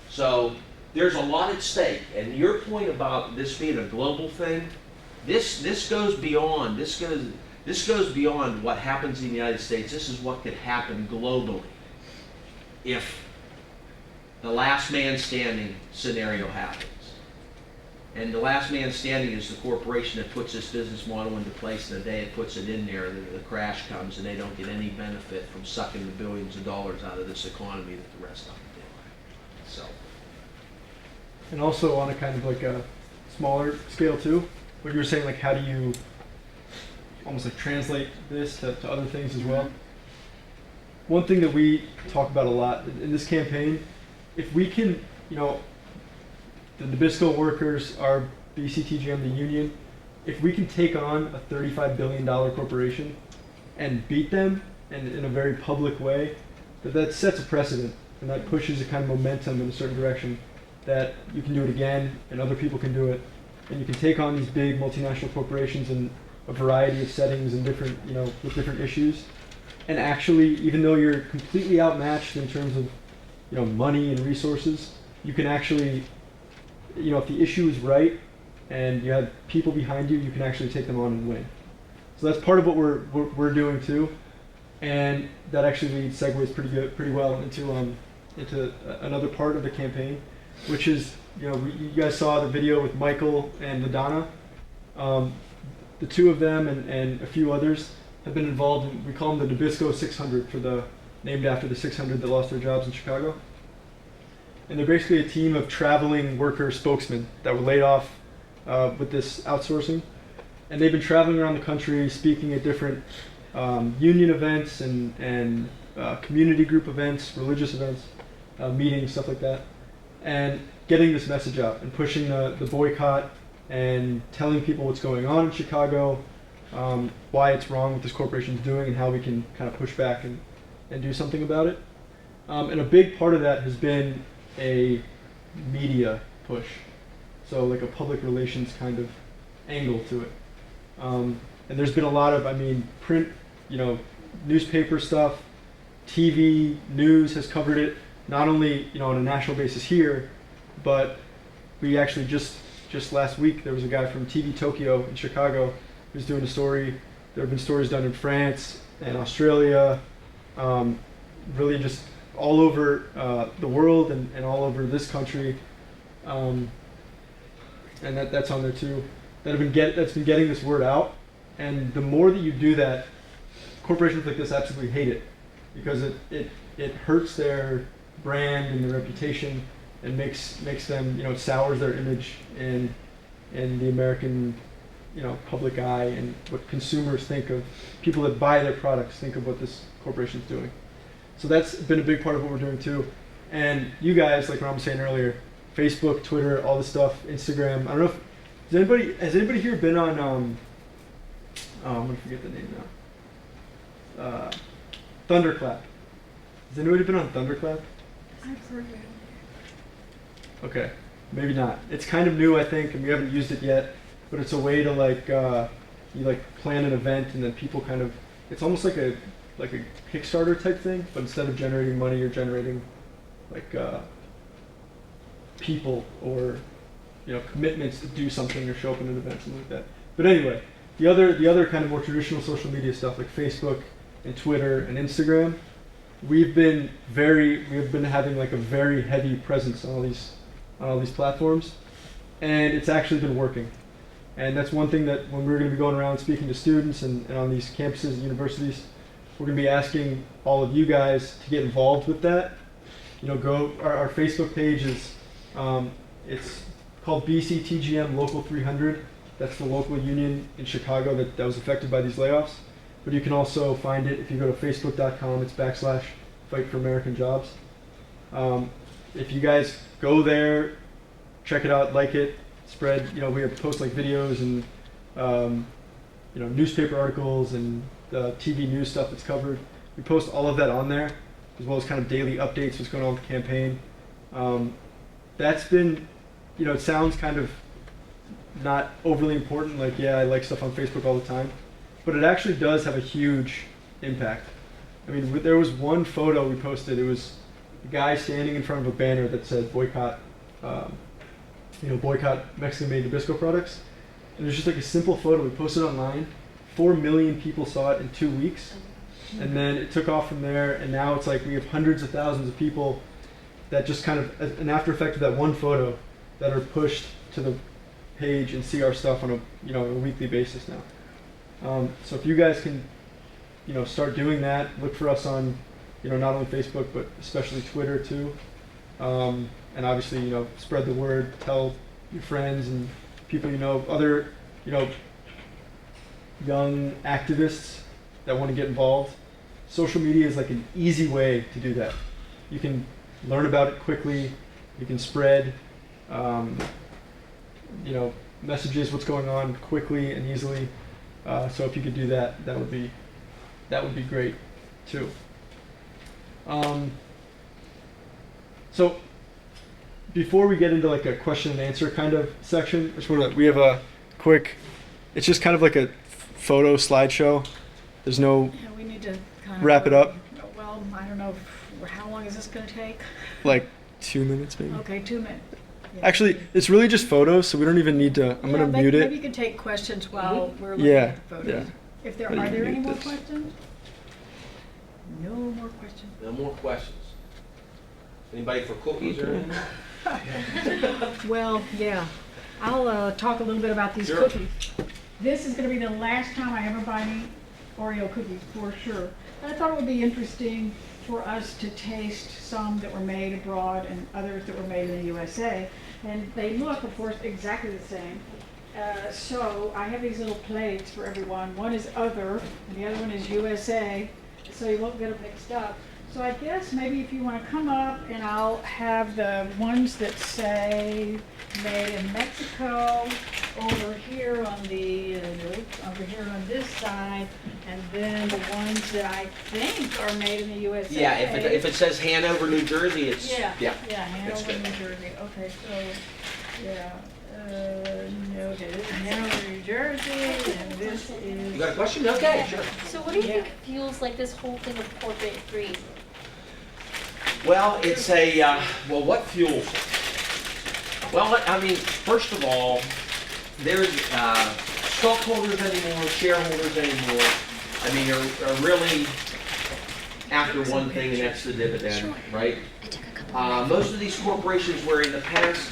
So there's a lot at stake, and your point about this being a global thing, this goes beyond what happens in the United States. This is what could happen globally if the last man standing scenario happens. And the last man standing is the corporation that puts this business model into place, and the day it puts it in there, the crash comes and they don't get any benefit from sucking the billions of dollars out of this economy that the rest of them do. So. And also on a kind of like a smaller scale too, what you were saying, like how do you almost like translate this to other things as well? One thing that we talk about a lot in this campaign, if we can, the Nabisco workers, our BCTGM, the union, if we can take on a $35 billion corporation and beat them and in a very public way, that sets a precedent and that pushes a kind of momentum in a certain direction that you can do it again and other people can do it. And you can take on these big multinational corporations in a variety of settings and different, with different issues. And actually, even though you're completely outmatched in terms of, money and resources, you can actually, if the issue is right and you have people behind you, you can actually take them on and win. So that's part of what we're doing too, and that actually segues pretty well into another part of the campaign, which is you guys saw the video with Michael and LaDonna. The two of them and a few others have been involved in, we call them the Nabisco 600 named after the 600 that lost their jobs in Chicago. And they're basically a team of traveling worker spokesmen that were laid off with this outsourcing. And they've been traveling around the country speaking at different union events and community group events, religious events, meetings, stuff like that. And getting this message out and pushing the boycott and telling people what's going on in Chicago, why it's wrong what this corporation's doing and how we can kind of push back and do something about it. And a big part of that has been a media push. So like a public relations kind of angle to it. And there's been a lot of, print, newspaper stuff, TV, news has covered it, not only, on a national basis here, but we actually just last week, there was a guy from TV Tokyo in Chicago who's doing a story. There have been stories done in France and Australia, really just all over the world and all over this country. And that's on there too. That's been getting this word out. And the more that you do that, corporations like this absolutely hate it because it hurts their brand and their reputation and makes them, it sours their image in the American public eye and what consumers think of, people that buy their products think of what this corporation is doing. So that's been a big part of what we're doing too. And you guys, like Ron was saying earlier, Facebook, Twitter, all this stuff, Instagram. I don't know if has anybody here been on I'm gonna forget the name now. Thunderclap. Has anybody been on Thunderclap? I've heard that. Okay, maybe not. It's kind of new, I think, and we haven't used it yet. But it's a way to you plan an event, and then people kind of, it's almost like a Kickstarter type thing, but instead of generating money, you're generating people or commitments to do something or show up in an event, something like that. But anyway, the other kind of more traditional social media stuff like Facebook and Twitter and Instagram, we've been having like a very heavy presence on all these platforms, and it's actually been working. And that's one thing that when we're going to be going around speaking to students and on these campuses and universities, we're going to be asking all of you guys to get involved with that. Our Facebook page is, it's called BCTGM Local 300. That's the local union in Chicago that was affected by these layoffs. But you can also find it if you go to facebook.com, it's /Fight for American Jobs. If you guys go there, check it out, like it, spread, we have post like videos and newspaper articles and TV news stuff that's covered. We post all of that on there, as well as kind of daily updates, what's going on with the campaign. That's been, it sounds kind of not overly important, like, yeah, I like stuff on Facebook all the time, but it actually does have a huge impact. I mean, there was one photo we posted, it was a guy standing in front of a banner that said boycott, boycott Mexican-made Nabisco products. And there's just like a simple photo we posted online. 4 million people saw it in 2 weeks. And then it took off from there, and now it's like we have hundreds of thousands of people that just kind of, an after effect of that one photo, that are pushed to the page and see our stuff on a weekly basis now. So if you guys can start doing that, look for us on not only Facebook but especially Twitter too. And obviously, spread the word, tell your friends and people other, young activists that want to get involved. Social media is like an easy way to do that. You can learn about it quickly, you can spread, messages, what's going on quickly and easily. So if you could do that, that would be great too. So before we get into like a question and answer kind of section, we have a quick, it's just kind of like a photo slideshow. There's no, Yeah, we need to kind of wrap it up. Well, I don't know, how long is this going to take? Like 2 minutes maybe. Okay, 2 minutes. Yeah. Actually, it's really just photos, so we don't even need to, I'm going to mute it. Maybe you can take questions while we're looking Yeah, at the photos. yeah. If there But you are can there any mute more this. questions? No more questions. No more questions. Anybody for cookies or anything? Well, yeah. I'll talk a little bit about these Sure. cookies. This is going to be the last time I ever buy any Oreo cookies, for sure. But I thought it would be interesting for us to taste some that were made abroad and others that were made in the USA. And they look, of course, exactly the same. So I have these little plates for everyone. One is other, and the other one is USA, so you won't get them mixed up. So I guess maybe if you want to come up, and I'll have the ones that say made in Mexico over here on the over here on this side, and then the ones that I think are made in the USA. Yeah, if it says Hanover, New Jersey, it's Yeah, It's Hanover, good. New Jersey. Okay, so yeah, okay, this is Hanover, New Jersey, and this is. You got a question? Okay, sure. So what do you Yeah. think fuels like this whole thing with corporate greed? Well, it's what fuels it? Well, I mean, first of all, there's stockholders anymore, shareholders anymore. I mean, are really after one thing, and that's the dividend, right? Most of these corporations where in the past,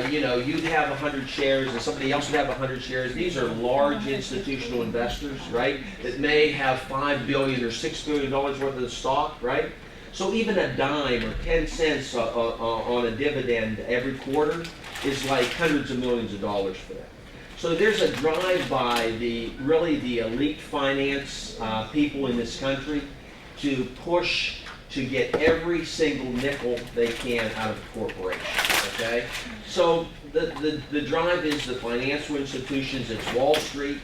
you'd have 100 shares and somebody else would have 100 shares. These are large institutional investors, right? That may have $5 billion or $6 billion worth of stock, right? So even a dime or 10 cents on a dividend every quarter is like hundreds of millions of dollars for them. So there's a drive by the elite finance people in this country to push to get every single nickel they can out of the corporation. Okay, so the drive is the financial institutions. It's Wall Street,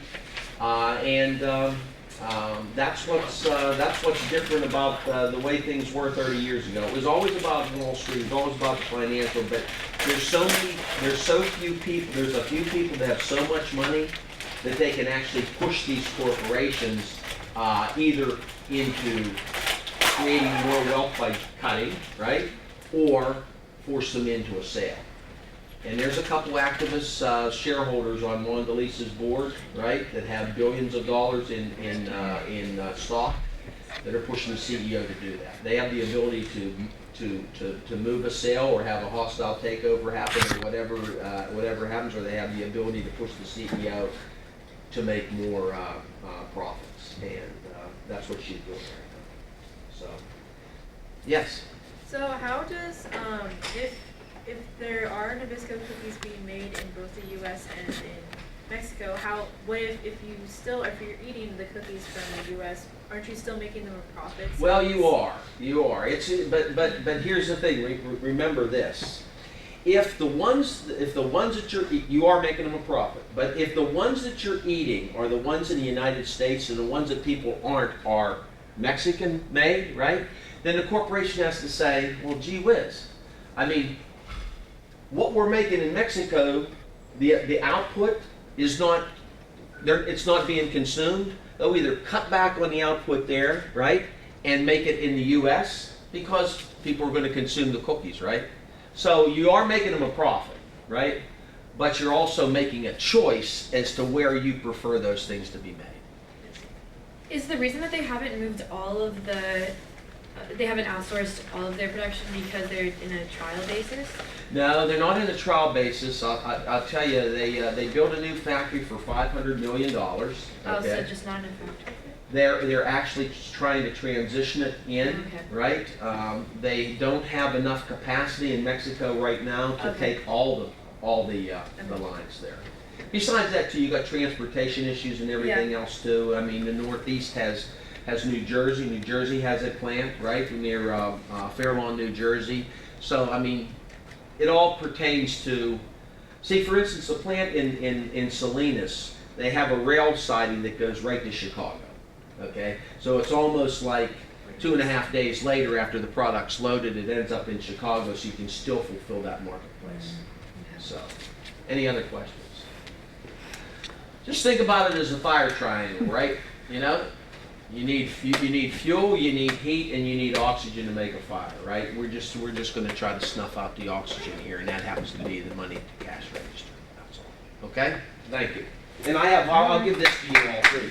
and that's what's different about the way things were 30 years ago. It was always about Wall Street. It was always about the financial, but there's a few people that have so much money that they can actually push these corporations either into creating more wealth by cutting, right, or force them into a sale. And there's a couple activist shareholders on Mondelese's board, right, that have billions of dollars in stock that are pushing the CEO to do that. They have the ability to move a sale or have a hostile takeover happen or whatever happens, or they have the ability to push the CEO to make more profits, and that's what she's doing right now. So, yes. So how does, if there are Nabisco cookies being made in both the U.S. and in Mexico, what if you're eating the cookies from the U.S., aren't you still making them a profit? Well, you are. But here's the thing. Remember this. If the ones that you are making them a profit, but if the ones that you're eating are the ones in the United States and the ones that people aren't are Mexican made, right? Then the corporation has to say, well, gee whiz. I mean, what we're making in Mexico, the output is not, it's not being consumed. They'll either cut back on the output there, right, and make it in the U.S. because people are going to consume the cookies, right? So you are making them a profit, right? But you're also making a choice as to where you prefer those things to be made. Is the reason that they haven't moved all of they haven't outsourced all of their production because they're in a trial basis? No, they're not in a trial basis. I'll tell you, they built a new factory for $500 million. Okay? Oh, so just not in a factory? They're actually trying to transition it in, Okay. right? They don't have enough capacity in Mexico right now to Okay. take all the lines there. Besides that, too, you got transportation issues and everything else too. I mean, the Northeast has New Jersey. New Jersey has a plant right near Fair Lawn, New Jersey. So I mean, it all pertains to. See, for instance, the plant in Salinas, they have a rail siding that goes right to Chicago. Okay, so it's almost like 2.5 days later after the product's loaded, it ends up in Chicago, so you can still fulfill that marketplace. So, any other questions? Just think about it as a fire triangle, right? You know, you need fuel, you need heat, and you need oxygen to make a fire, right? We're just going to try to snuff out the oxygen here, and that happens to be the money at the cash register. That's all. Okay? Thank you. And I'll give this to you all three.